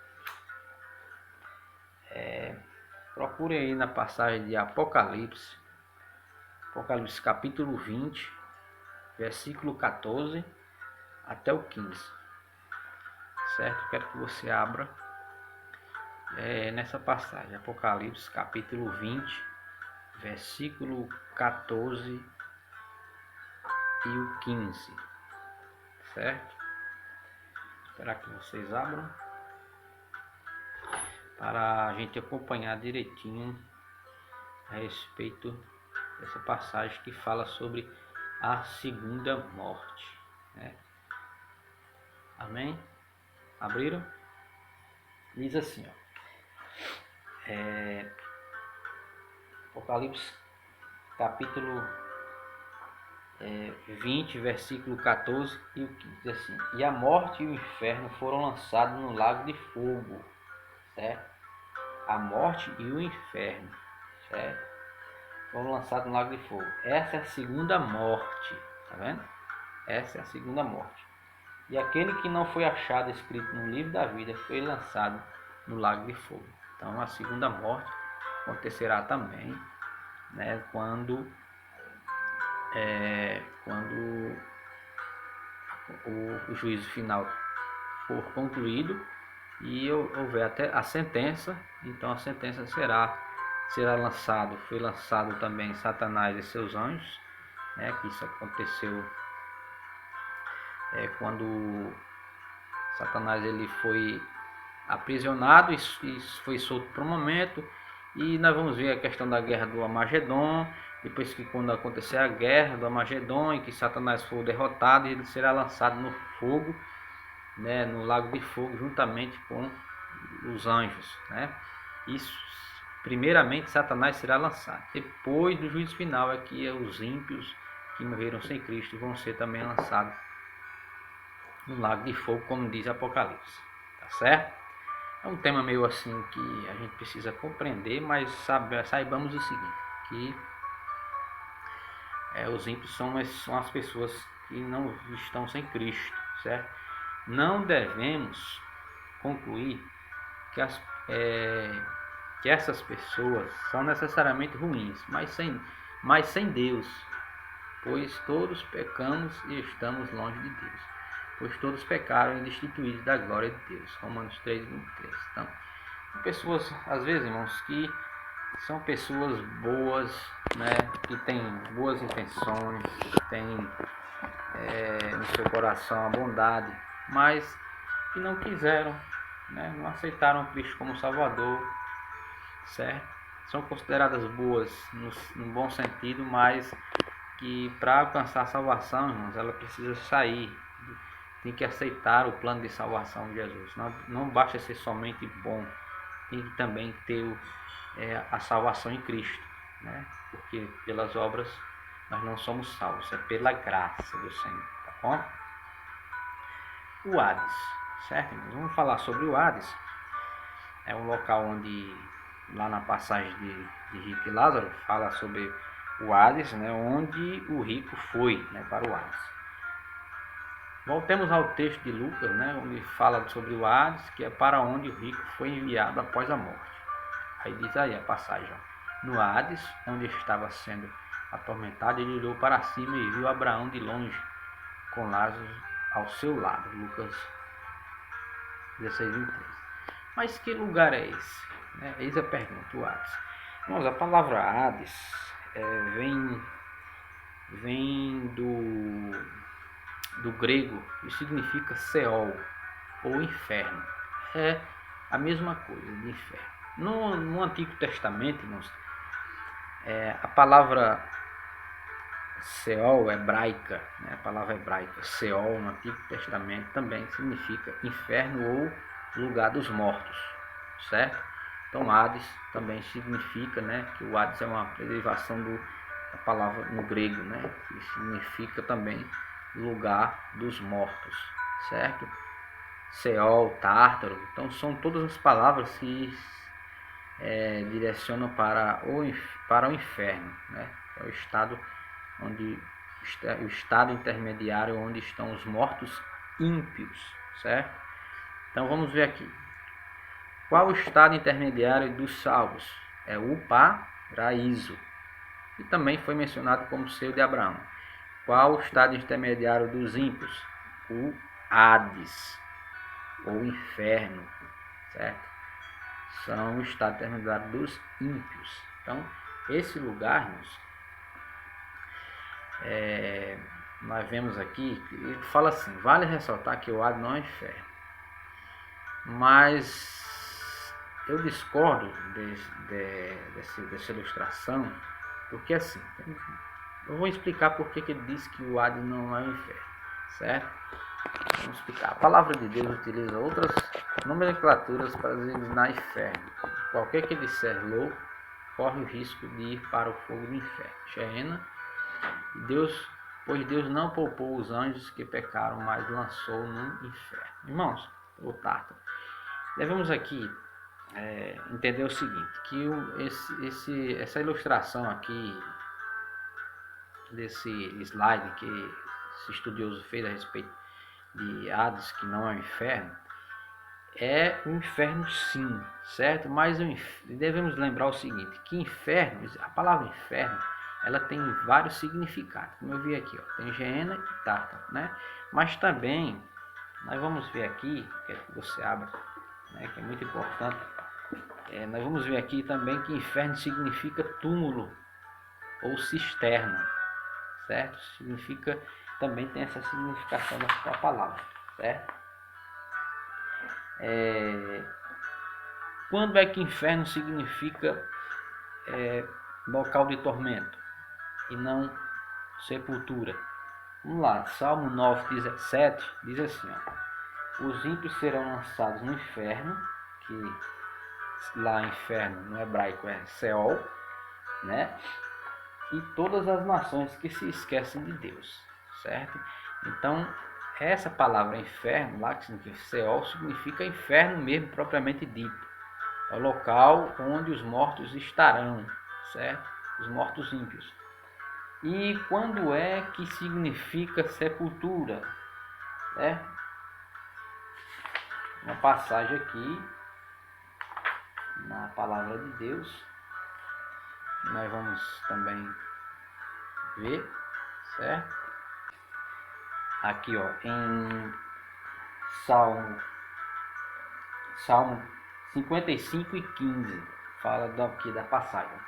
Procure aí na passagem de Apocalipse, Apocalipse capítulo 20, versículo 14 até o 15. Certo? Quero que você abra nessa passagem, Apocalipse capítulo 20, versículo 14 e o 15. Certo? Esperar que vocês abram para a gente acompanhar direitinho a respeito dessa passagem que fala sobre a segunda morte, né? Amém? Abriram? Diz assim, ó. Apocalipse capítulo 20, versículo 14 e o 15, diz assim: E a morte e o inferno foram lançados no lago de fogo, certo? A morte e o inferno, certo? Foram lançados no lago de fogo. Essa é a segunda morte, tá vendo? Essa é a segunda morte. E aquele que não foi achado escrito no livro da vida foi lançado no lago de fogo. Então a segunda morte acontecerá também, né, quando o juízo final for concluído e houver até a sentença, então a sentença será lançado. Foi lançado também Satanás e seus anjos, né, que isso aconteceu quando Satanás ele foi aprisionado e foi solto por um momento. E nós vamos ver a questão da guerra do Armagedon. Depois que quando acontecer a guerra do Armagedon e que Satanás for derrotado, ele será lançado no fogo, né, no lago de fogo, juntamente com os anjos, né? Isso, primeiramente Satanás será lançado. Depois do juízo final é que os ímpios que morreram sem Cristo vão ser também lançados no lago de fogo, como diz Apocalipse, tá certo? É um tema meio assim que a gente precisa compreender, mas saibamos o seguinte, que os ímpios são as pessoas que não estão sem Cristo, certo? Não devemos concluir que essas pessoas são necessariamente ruins, mas sem Deus, pois todos pecamos e estamos longe de Deus, pois todos pecaram e destituídos da glória de Deus. Romanos 3:23. Então, pessoas, às vezes, irmãos, que são pessoas boas, né, que têm boas intenções, têm no seu coração a bondade, mas que não quiseram, né, não aceitaram Cristo como Salvador, certo? São consideradas boas no bom sentido, mas que para alcançar a salvação, irmãos, ela precisa sair, tem que aceitar o plano de salvação de Jesus. Não basta ser somente bom, tem que também ter a salvação em Cristo, né? Porque pelas obras nós não somos salvos, é pela graça do Senhor, tá bom? O Hades, certo, irmãos? Vamos falar sobre o Hades. É um local onde, lá na passagem de Rico e Lázaro, fala sobre o Hades, né? Onde o rico foi, né, para o Hades. Voltemos ao texto de Lucas, né, onde fala sobre o Hades, que é para onde o rico foi enviado após a morte. Aí diz aí a passagem, ó, no Hades, onde estava sendo atormentado, ele olhou para cima e viu Abraão de longe, com Lázaro ao seu lado. Lucas 16:23. Mas que lugar é esse? Eis a pergunta, o Hades. Irmãos, a palavra Hades vem do grego e significa Seol ou inferno. É a mesma coisa de inferno. No Antigo Testamento, irmãos, a palavra Seol hebraica, né, a palavra hebraica Seol no Antigo Testamento também significa inferno ou lugar dos mortos, certo? Então Hades também significa, né, que o Hades é uma derivação da palavra no grego, né, que significa também lugar dos mortos, certo? Seol, Tártaro, então são todas as palavras que direcionam para o inferno, né? É o estado intermediário onde estão os mortos ímpios, certo? Então vamos ver aqui. Qual o estado intermediário dos salvos? É o paraíso, e também foi mencionado como seio de Abraão. Qual o estado intermediário dos ímpios? O Hades, ou inferno, certo? São o estado intermediário dos ímpios. Então, esse lugar, nós vemos aqui, ele fala assim, vale ressaltar que o Hades não é inferno. Mas eu discordo dessa ilustração, porque assim, eu vou explicar por que ele diz que o Hades não é o inferno, certo? Vamos explicar. A palavra de Deus utiliza outras nomenclaturas para designar inferno. Qualquer que disser louco corre o risco de ir para o fogo do inferno. Sheena, pois Deus não poupou os anjos que pecaram, mas lançou no inferno. Irmãos, o Tártaro, devemos aqui entender o seguinte, que essa ilustração aqui desse slide que esse estudioso fez a respeito de Hades, que não é o inferno, é um inferno sim, certo? Mas devemos lembrar o seguinte, que inferno, a palavra inferno, ela tem vários significados, como eu vi aqui, ó, tem Geena e Tártaro, né? Mas também nós vamos ver aqui, quero que você abra, né, que é muito importante. Nós vamos ver aqui também que inferno significa túmulo ou cisterna, certo? Significa, também tem essa significação da palavra, certo? Quando é que inferno significa local de tormento e não sepultura? Vamos lá, Salmo 9:17 diz assim, ó: os ímpios serão lançados no inferno, que lá inferno no hebraico é Seol, né? E todas as nações que se esquecem de Deus, certo? Então, essa palavra inferno, lá que significa Seol, significa inferno mesmo, propriamente dito. É o local onde os mortos estarão, certo? Os mortos ímpios. E quando é que significa sepultura? Uma passagem aqui na palavra de Deus, nós vamos também ver, certo? Aqui, ó, em Salmo 55:15, fala aqui da passagem.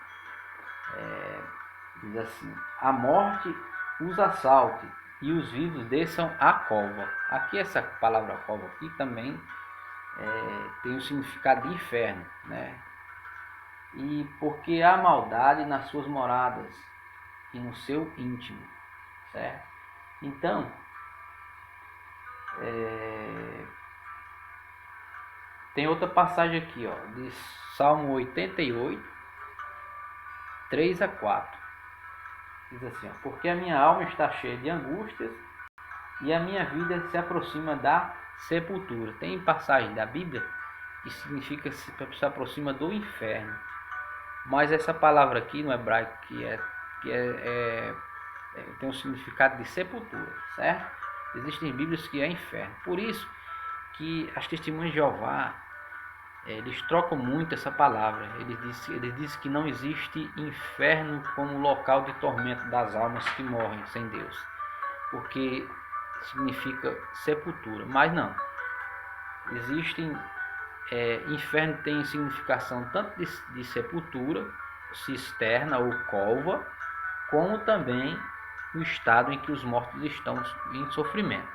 Diz assim: a morte os assalte e os vivos desçam à cova. Aqui essa palavra cova aqui também tem o significado de inferno, né? E porque há maldade nas suas moradas e no seu íntimo, certo? Então, tem outra passagem aqui, ó, de Salmo 88, 3-4. Diz assim, ó: porque a minha alma está cheia de angústias e a minha vida se aproxima da sepultura. Tem passagem da Bíblia que significa se aproxima do inferno. Mas essa palavra aqui no hebraico tem um significado de sepultura, certo? Existem Bíblias que é inferno. Por isso que as testemunhas de Jeová, eles trocam muito essa palavra. Eles dizem que não existe inferno como local de tormento das almas que morrem sem Deus, porque significa sepultura. Mas não. Existem inferno tem significação tanto de sepultura, cisterna ou cova, como também o estado em que os mortos estão em sofrimento.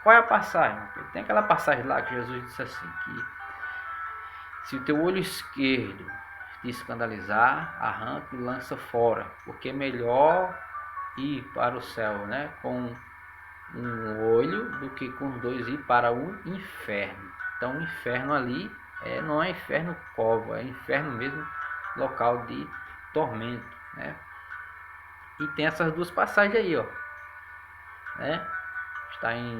Qual é a passagem? Tem aquela passagem lá que Jesus disse assim, que se o teu olho esquerdo te escandalizar, arranca e lança fora, porque é melhor ir para o céu, né, com um olho do que com os dois ir para o inferno. Então o inferno ali não é inferno cova, é inferno mesmo, local de tormento, né? E tem essas duas passagens aí, ó, né? Está em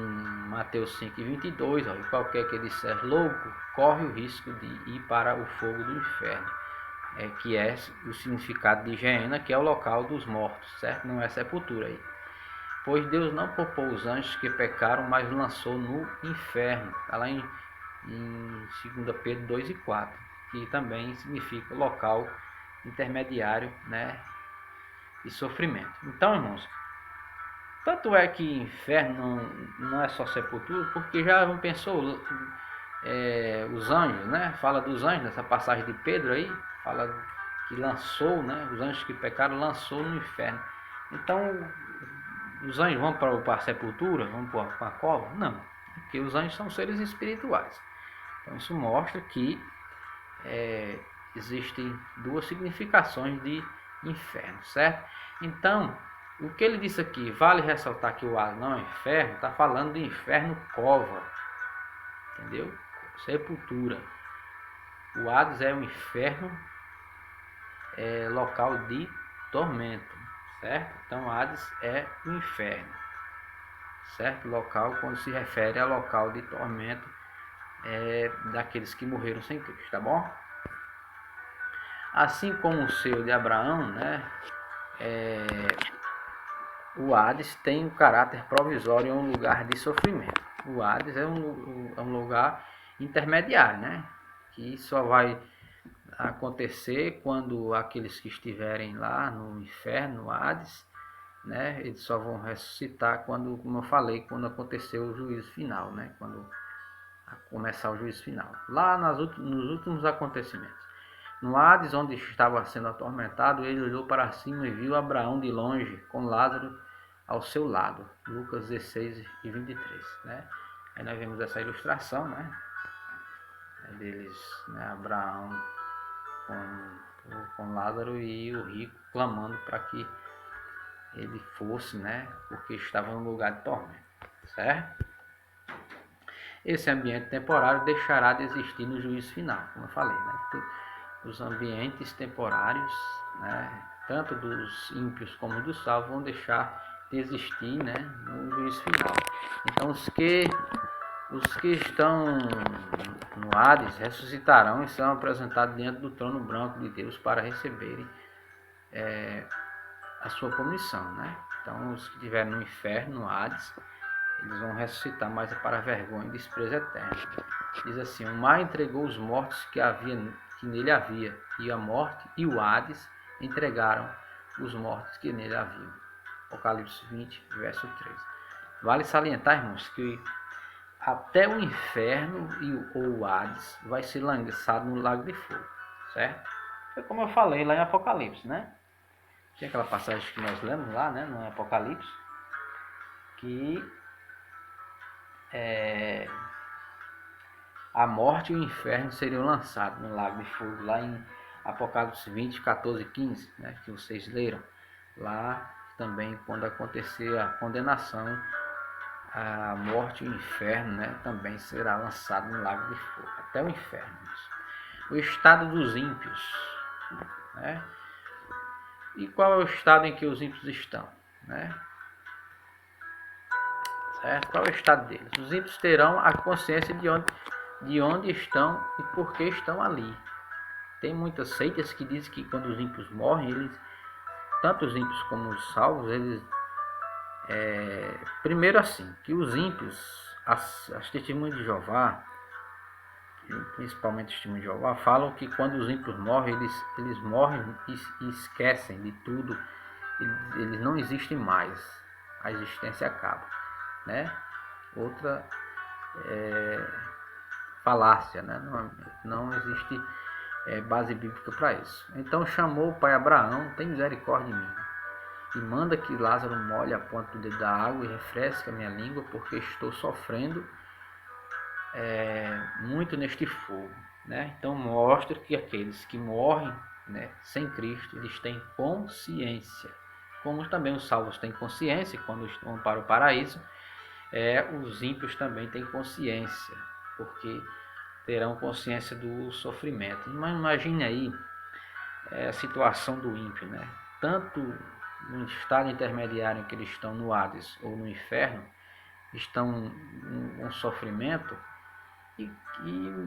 Mateus 5:22, ó: e qualquer que disser louco, corre o risco de ir para o fogo do inferno, que é o significado de Geena, que é o local dos mortos, certo? Não é sepultura aí. Pois Deus não poupou os anjos que pecaram, mas lançou no inferno. Está lá em 2 Pedro 2:4, que também significa local intermediário, né, de sofrimento. Então, irmãos, tanto é que inferno não é só sepultura, porque já pensou, os anjos, né? Fala dos anjos, nessa passagem de Pedro aí, fala que lançou, né? Os anjos que pecaram lançou no inferno. Então, os anjos vão para a sepultura, vão para a cova? Não, porque os anjos são seres espirituais. Então isso mostra que existem duas significações de inferno, certo? Então, o que ele disse aqui, vale ressaltar que o Hades não é inferno, está falando de inferno cova, entendeu? Sepultura. O Hades é um inferno, local de tormento, certo? Então Hades é o inferno, certo? Local, quando se refere a local de tormento daqueles que morreram sem Cristo, tá bom? Assim como o selo de Abraão, né? O Hades tem um caráter provisório, é um lugar de sofrimento. O Hades é um lugar intermediário, né? Que só vai acontecer quando aqueles que estiverem lá no inferno, no Hades, né? Eles só vão ressuscitar quando, como eu falei, quando acontecer o juízo final, né? Quando começar o juízo final. Lá nos últimos acontecimentos. No Hades, onde estava sendo atormentado, ele olhou para cima e viu Abraão de longe, com Lázaro ao seu lado. Lucas 16 e 23, né? Aí nós vemos essa ilustração, né? Deles, né? Abraão com Lázaro e o rico clamando para que ele fosse, né? Porque estava no lugar de tormento, certo? Esse ambiente temporário deixará de existir no juízo final, como eu falei, né? Os ambientes temporários, né? Tanto dos ímpios como dos salvos, vão deixar de existir, né? No juízo final. Então, os que estão no Hades ressuscitarão e serão apresentados diante do trono branco de Deus para receberem a sua punição, né? Então, os que estiverem no inferno, no Hades, eles vão ressuscitar, mas é para vergonha e desprezo eterno. Diz assim: o mar entregou os mortos que nele havia, e a morte e o Hades entregaram os mortos que nele haviam. Apocalipse 20, verso 3. Vale salientar, irmãos, que até o inferno ou o Hades vai ser lançado no lago de fogo, certo? Foi como eu falei lá em Apocalipse, né? Tinha aquela passagem que nós lemos lá, né, no Apocalipse, que a morte e o inferno seriam lançados no lago de fogo, lá em Apocalipse 20, 14 e 15, né, que vocês leram. Lá também, quando acontecer a condenação, a morte e o inferno, né, também será lançado no lago de fogo, até o inferno. O estado dos ímpios, né? E qual é o estado em que os ímpios estão, né? Certo? Qual é o estado deles? Os ímpios terão a consciência de onde estão e por que estão ali. Tem muitas seitas que dizem que quando os ímpios morrem, eles, tanto os ímpios como os salvos, eles primeiro assim, que os ímpios, as testemunhas de Jeová, principalmente os testemunhos de Jeová, falam que quando os ímpios morrem, eles morrem e esquecem de tudo, eles não existem mais, a existência acaba, né? Outra falácia, né? Não existe base bíblica para isso. Então chamou o pai Abraão: tem misericórdia de mim, e manda que Lázaro molhe a ponta do dedo da água e refresque a minha língua, porque estou sofrendo muito neste fogo, né? Então mostra que aqueles que morrem, né, sem Cristo, eles têm consciência, como também os salvos têm consciência quando vão para o paraíso. Os ímpios também têm consciência, porque terão consciência do sofrimento. Mas imagine aí a situação do ímpio, né? Tanto no estado intermediário em que eles estão no Hades ou no inferno, estão em um sofrimento, e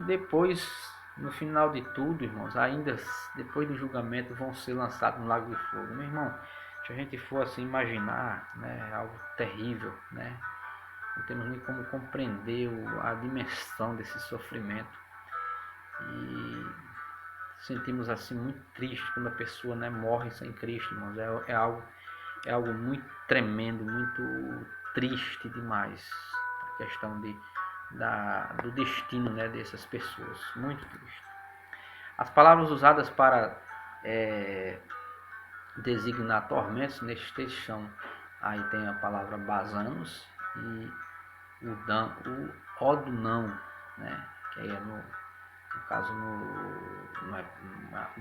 depois, no final de tudo, irmãos, ainda depois do julgamento, vão ser lançados no lago de fogo. Meu irmão, se a gente for assim imaginar, né, algo terrível, né? Não temos nem como compreender a dimensão desse sofrimento. E sentimos assim muito triste quando a pessoa, né, morre sem Cristo, irmãos. É algo muito tremendo, muito triste demais. A questão do destino, né, dessas pessoas. Muito triste. As palavras usadas para designar tormentos neste texto são, aí tem a palavra basanos e o odunão, né, que aí é no caso no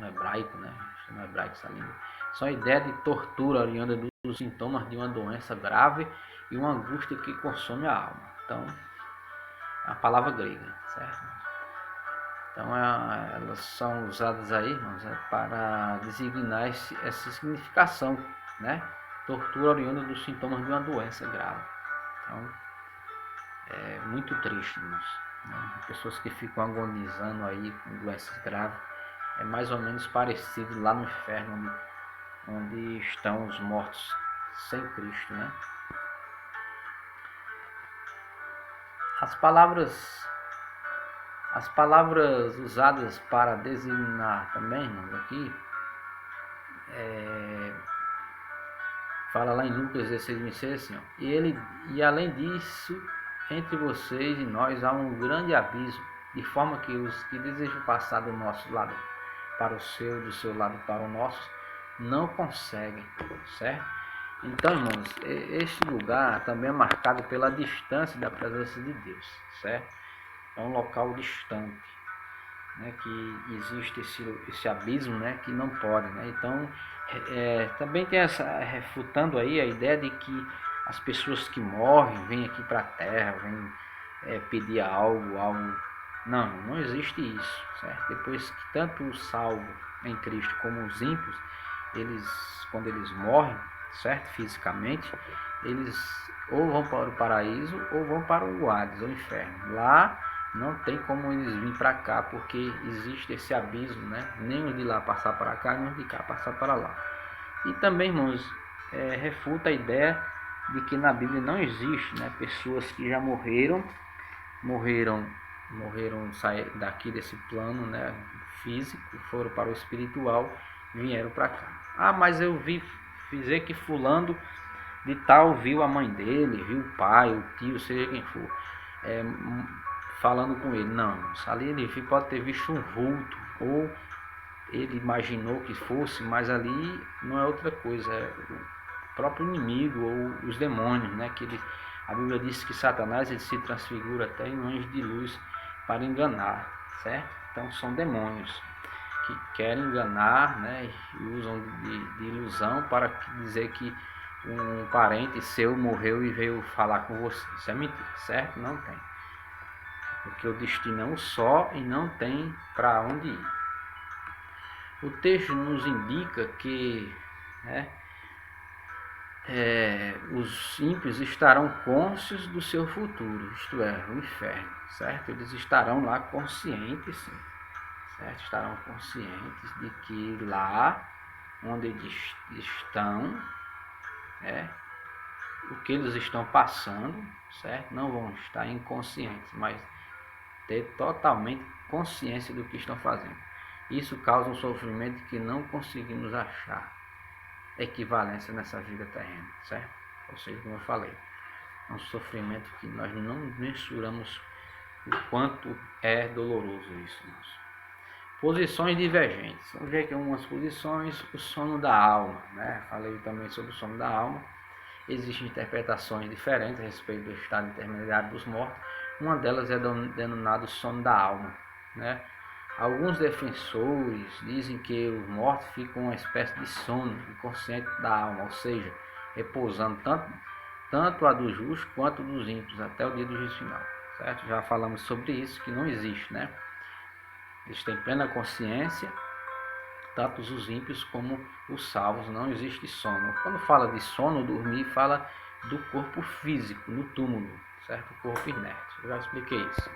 hebraico, né, no hebraico essa língua, são ideias de tortura oriunda dos sintomas de uma doença grave e uma angústia que consome a alma. Então, é a palavra grega, certo? Então, elas são usadas aí, irmãos, para designar essa significação, né? Tortura oriunda dos sintomas de uma doença grave. Então, é muito triste, irmãos, né? Pessoas que ficam agonizando aí com doenças graves, é mais ou menos parecido lá no inferno, onde estão os mortos sem Cristo, né? As palavras usadas para designar também, irmãos, aqui, fala lá em Lucas 16, 26 assim, ó, e além disso, entre vocês e nós há um grande abismo, de forma que os que desejam passar do nosso lado para o seu, do seu lado para o nosso, não conseguem, certo? Então, irmãos, este lugar também é marcado pela distância da presença de Deus, certo? É um local distante, né, que existe esse abismo, né, que não pode, né? Então, também tem refutando aí a ideia de que as pessoas que morrem vêm aqui para a Terra, vêm pedir algo. Não existe isso, certo? Depois que tanto o salvo em Cristo como os ímpios, quando eles morrem, certo? Fisicamente, eles ou vão para o paraíso ou vão para o Hades, o inferno. Lá não tem como eles virem para cá, porque existe esse abismo, né? Nem os de lá passar para cá, nem os de cá passar para lá. E também, irmãos, refuta a ideia de que na Bíblia não existe, né, pessoas que já morreram sair daqui desse plano, né, físico, foram para o espiritual, vieram para cá. Mas eu dizer que fulano de tal viu a mãe dele, viu o pai, o tio, seja quem for, falando com ele. Não, ali ele pode ter visto um vulto, ou ele imaginou que fosse, mas ali não é outra coisa, é o próprio inimigo ou os demônios, né? A Bíblia diz que Satanás ele se transfigura até em anjo de luz para enganar, certo? Então são demônios que querem enganar, né? E usam de ilusão para dizer que um parente seu morreu e veio falar com você. Isso é mentira, certo? Não tem. Porque o destino é um só e não tem para onde ir. O texto nos indica que, né, os ímpios estarão cônscios do seu futuro, isto é, o inferno, certo? Eles estarão lá conscientes, sim, certo? Estarão conscientes de que lá onde eles estão, o que eles estão passando, certo? Não vão estar inconscientes, mas ter totalmente consciência do que estão fazendo. Isso causa um sofrimento que não conseguimos achar equivalência nessa vida terrena, certo? Ou seja, como eu falei, é um sofrimento que nós não mensuramos o quanto é doloroso isso. Posições divergentes. Vamos ver aqui algumas posições. O sono da alma, né? Falei também sobre o sono da alma. Existem interpretações diferentes a respeito do estado intermediário dos mortos. Uma delas é denominado sono da alma, né? Alguns defensores dizem que os mortos ficam uma espécie de sono inconsciente da alma, ou seja, repousando tanto a dos justos quanto dos ímpios até o dia do juízo final, certo? Já falamos sobre isso, que não existe, né? Eles têm plena consciência, tanto os ímpios como os salvos, não existe sono. Quando fala de sono, dormir, fala do corpo físico, no túmulo, certo? O corpo inerte. Eu já expliquei isso.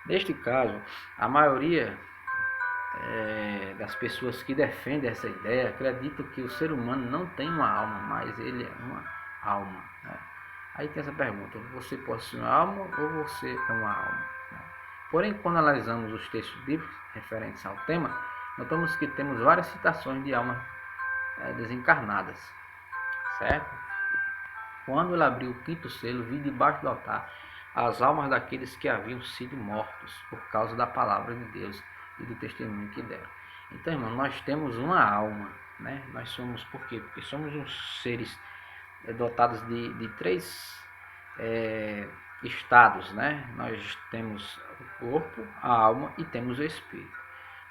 Neste caso, a maioria das pessoas que defendem essa ideia acreditam que o ser humano não tem uma alma, mas ele é uma alma, né? Aí tem essa pergunta: você possui uma alma ou você é uma alma, né? Porém, quando analisamos os textos bíblicos referentes ao tema, notamos que temos várias citações de almas desencarnadas, certo? Quando ele abriu o quinto selo, vi debaixo do altar as almas daqueles que haviam sido mortos por causa da palavra de Deus e do testemunho que deram. Então, irmão, nós temos uma alma, né? Nós somos, por quê? Porque somos uns seres dotados de três estados, né? Nós temos o corpo, a alma e temos o espírito.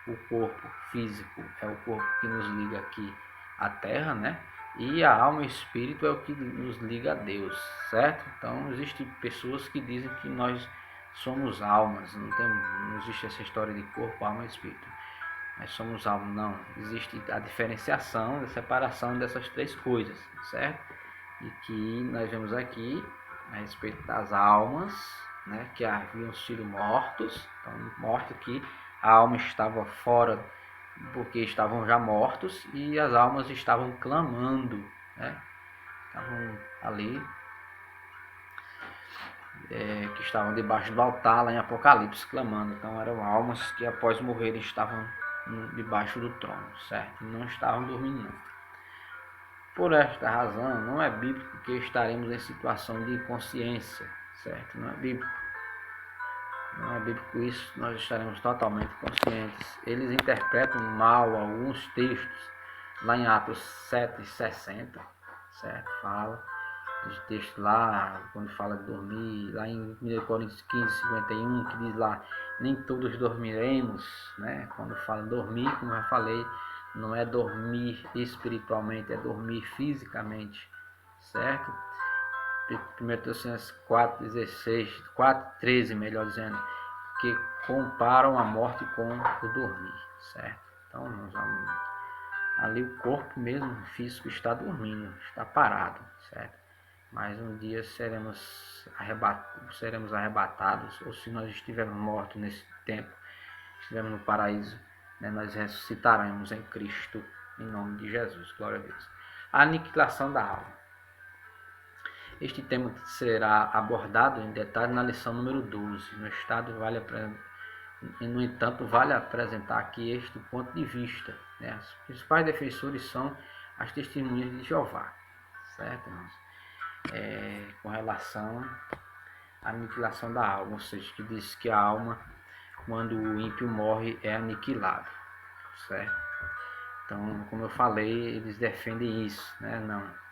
O corpo físico é o corpo que nos liga aqui à terra, né? E a alma e o espírito é o que nos liga a Deus, certo? Então, existem pessoas que dizem que nós somos almas, não existe essa história de corpo, alma e espírito. Nós somos alma, não. Existe a diferenciação, a separação dessas três coisas, certo? E que nós vemos aqui a respeito das almas, né, que haviam sido mortos, então mostra que a alma estava fora porque estavam já mortos e as almas estavam clamando, né? Estavam ali, que estavam debaixo do altar lá em Apocalipse clamando. Então eram almas que após morrerem estavam debaixo do trono, certo? Não estavam dormindo não. Por esta razão, não é bíblico que estaremos em situação de inconsciência, certo? Não é bíblico. Não é bíblico isso, nós estaremos totalmente conscientes. Eles interpretam mal alguns textos, lá em Atos 7,60, certo? Fala, os textos lá, quando fala de dormir, lá em 1 Coríntios 15:51, que diz lá, nem todos dormiremos, né? Quando fala dormir, como eu já falei, não é dormir espiritualmente, é dormir fisicamente, certo? 1 Tessalonicenses 4,16, 4,13, melhor dizendo, que comparam a morte com o dormir, certo? Então, ali o corpo mesmo físico está dormindo, está parado, certo? Mas um dia seremos arrebatados, ou se nós estivermos mortos nesse tempo, estivermos no paraíso, né, nós ressuscitaremos em Cristo, em nome de Jesus, glória a Deus. A aniquilação da alma. Este tema será abordado em detalhe na lição número 12. No entanto, vale apresentar aqui este ponto de vista, né? Os principais defensores são as testemunhas de Jeová, certo, irmãos? Com relação à aniquilação da alma, ou seja, que diz que a alma, quando o ímpio morre, é aniquilado, certo? Então, como eu falei, eles defendem isso, né? Não,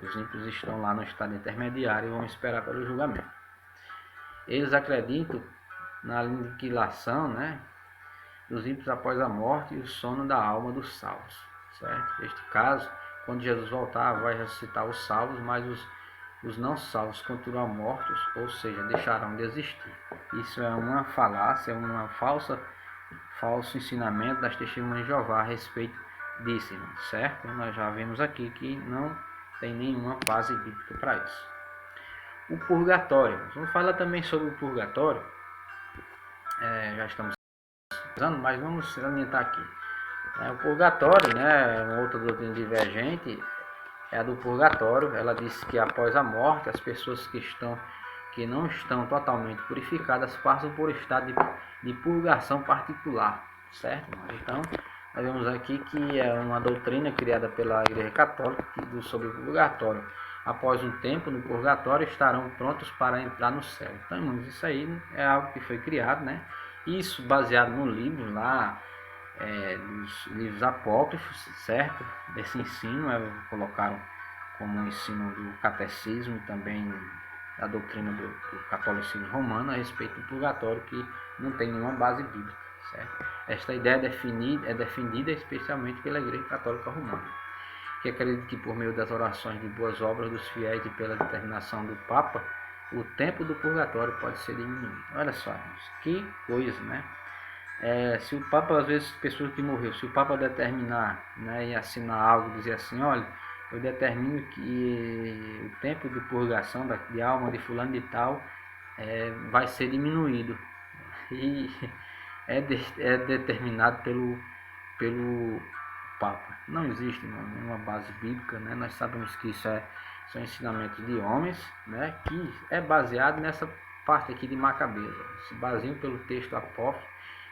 os ímpios estão lá no estado intermediário e vão esperar pelo julgamento. Eles acreditam na aniquilação, né, dos ímpios após a morte e o sono da alma dos salvos, certo? Neste caso, quando Jesus voltar, vai ressuscitar os salvos, mas os não salvos continuam mortos, ou seja, deixarão de existir. Isso é uma falácia, falso ensinamento das testemunhas de Jeová a respeito disso, certo? Nós já vimos aqui que não tem nenhuma base bíblica para isso. O purgatório. Vamos falar também sobre o purgatório. Já estamos usando, mas vamos salientar aqui. O purgatório, né, uma outra doutrina divergente é a do purgatório. Ela diz que após a morte, as pessoas que não estão totalmente purificadas passam por estado de purgação particular, certo? Então, nós vemos aqui que é uma doutrina criada pela Igreja Católica sobre o purgatório. Após um tempo no purgatório, estarão prontos para entrar no céu. Então, irmãos, isso aí é algo que foi criado, né? Isso baseado no livro lá, dos livros apócrifos, certo? Desse ensino, colocaram como ensino do catecismo e também da doutrina do catolicismo romano a respeito do purgatório, que não tem nenhuma base bíblica, certo? Esta ideia é defendida especialmente pela Igreja Católica Romana, que acredita que por meio das orações de boas obras dos fiéis e pela determinação do Papa, o tempo do purgatório pode ser diminuído. Olha só, que coisa, né? Se o Papa, às vezes, pessoa que morreu, se o Papa determinar, né, e assinar algo, dizer assim, olha, eu determino que o tempo de purgação de alma de fulano de tal vai ser diminuído. E é determinado pelo Papa. Não existe nenhuma base bíblica, né? Nós sabemos que isso são ensinamentos de homens, né? Que é baseado nessa parte aqui de Macabeus. Se baseiam pelo texto apócrifo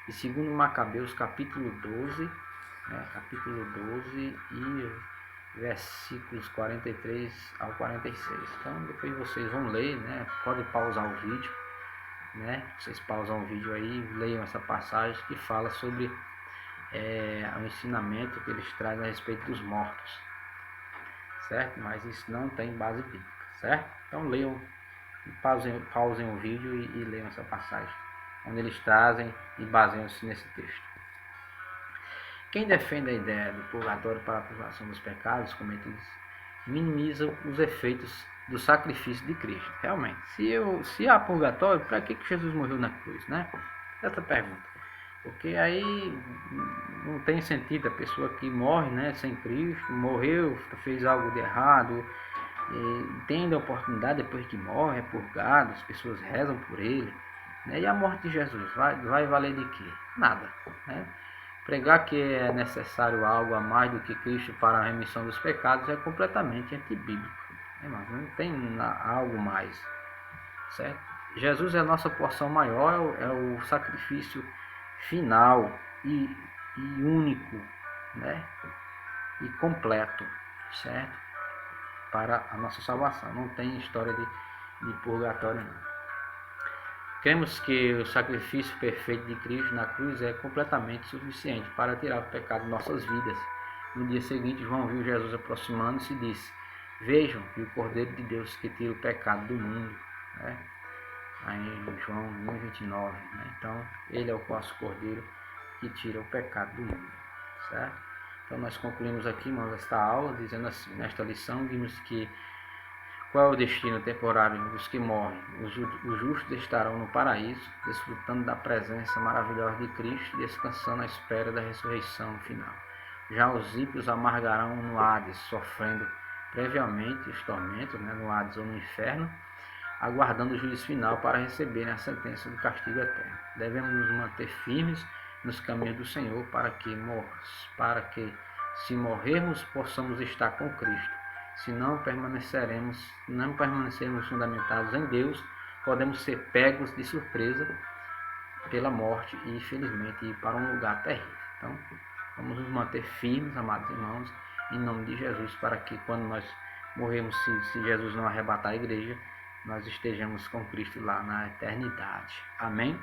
e segundo Macabeus, capítulo 12, né? Capítulo 12 e versículos 43 ao 46. Então, depois vocês vão ler, né? Pode pausar o vídeo, né? Vocês pausam o vídeo aí, leiam essa passagem que fala sobre o ensinamento que eles trazem a respeito dos mortos, certo? Mas isso não tem base bíblica, certo? Então leiam, pausem o vídeo e leiam essa passagem, onde eles trazem e baseiam-se nesse texto. Quem defende a ideia do purgatório para a purificação dos pecados cometidos minimiza os efeitos do sacrifício de Cristo. Realmente, se há purgatório, para que Jesus morreu na cruz, né? Essa pergunta. Porque aí não tem sentido a pessoa que morre, né, sem Cristo, morreu, fez algo de errado, tendo a oportunidade depois que morre, é purgado, as pessoas rezam por ele, né? E a morte de Jesus vai valer de quê? Nada, né? Pregar que é necessário algo a mais do que Cristo para a remissão dos pecados é completamente antibíblico, né? Mas não tem algo mais, certo? Jesus é a nossa porção maior, é o sacrifício final e único, né? E completo, certo? para a nossa salvação. Não tem história de purgatório, não. Cremos que o sacrifício perfeito de Cristo na cruz é completamente suficiente para tirar o pecado de nossas vidas. No dia seguinte, João viu Jesus aproximando-se e disse: vejam que o Cordeiro de Deus que tira o pecado do mundo. Né? Aí em João 1,29. Né? Então, ele é o nosso Cordeiro que tira o pecado do mundo. Certo? Então, nós concluímos aqui, irmãos, esta aula, dizendo assim: nesta lição, vimos que qual é o destino temporário dos que morrem? Os justos estarão no paraíso, desfrutando da presença maravilhosa de Cristo e descansando à espera da ressurreição final. Já os ímpios amargarão no Hades, sofrendo previamente os tormentos, no Hades ou no inferno, aguardando o juízo final para receberem a sentença do castigo eterno. Devemos nos manter firmes nos caminhos do Senhor para que, se morrermos, possamos estar com Cristo. Se não permanecermos fundamentados em Deus, podemos ser pegos de surpresa pela morte e, infelizmente, ir para um lugar terrível. Então, vamos nos manter firmes, amados irmãos, em nome de Jesus, para que quando nós morrermos, se Jesus não arrebatar a igreja, nós estejamos com Cristo lá na eternidade. Amém?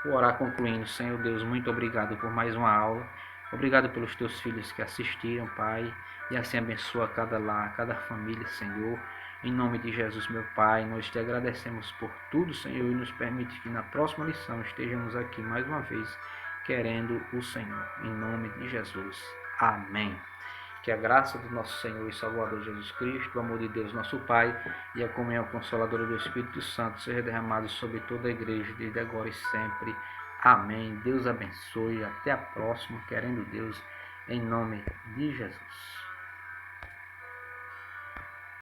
Vou orar concluindo. Senhor Deus, muito obrigado por mais uma aula. Obrigado pelos teus filhos que assistiram, Pai, e assim abençoa cada lar, cada família, Senhor. Em nome de Jesus, meu Pai, nós te agradecemos por tudo, Senhor, e nos permite que na próxima lição estejamos aqui mais uma vez, querendo o Senhor. Em nome de Jesus. Amém. Que a graça do nosso Senhor e Salvador Jesus Cristo, o amor de Deus, nosso Pai, e a comunhão consoladora do Espírito Santo seja derramado sobre toda a igreja, desde agora e sempre. Amém. Deus abençoe. Até a próxima, querendo Deus, em nome de Jesus.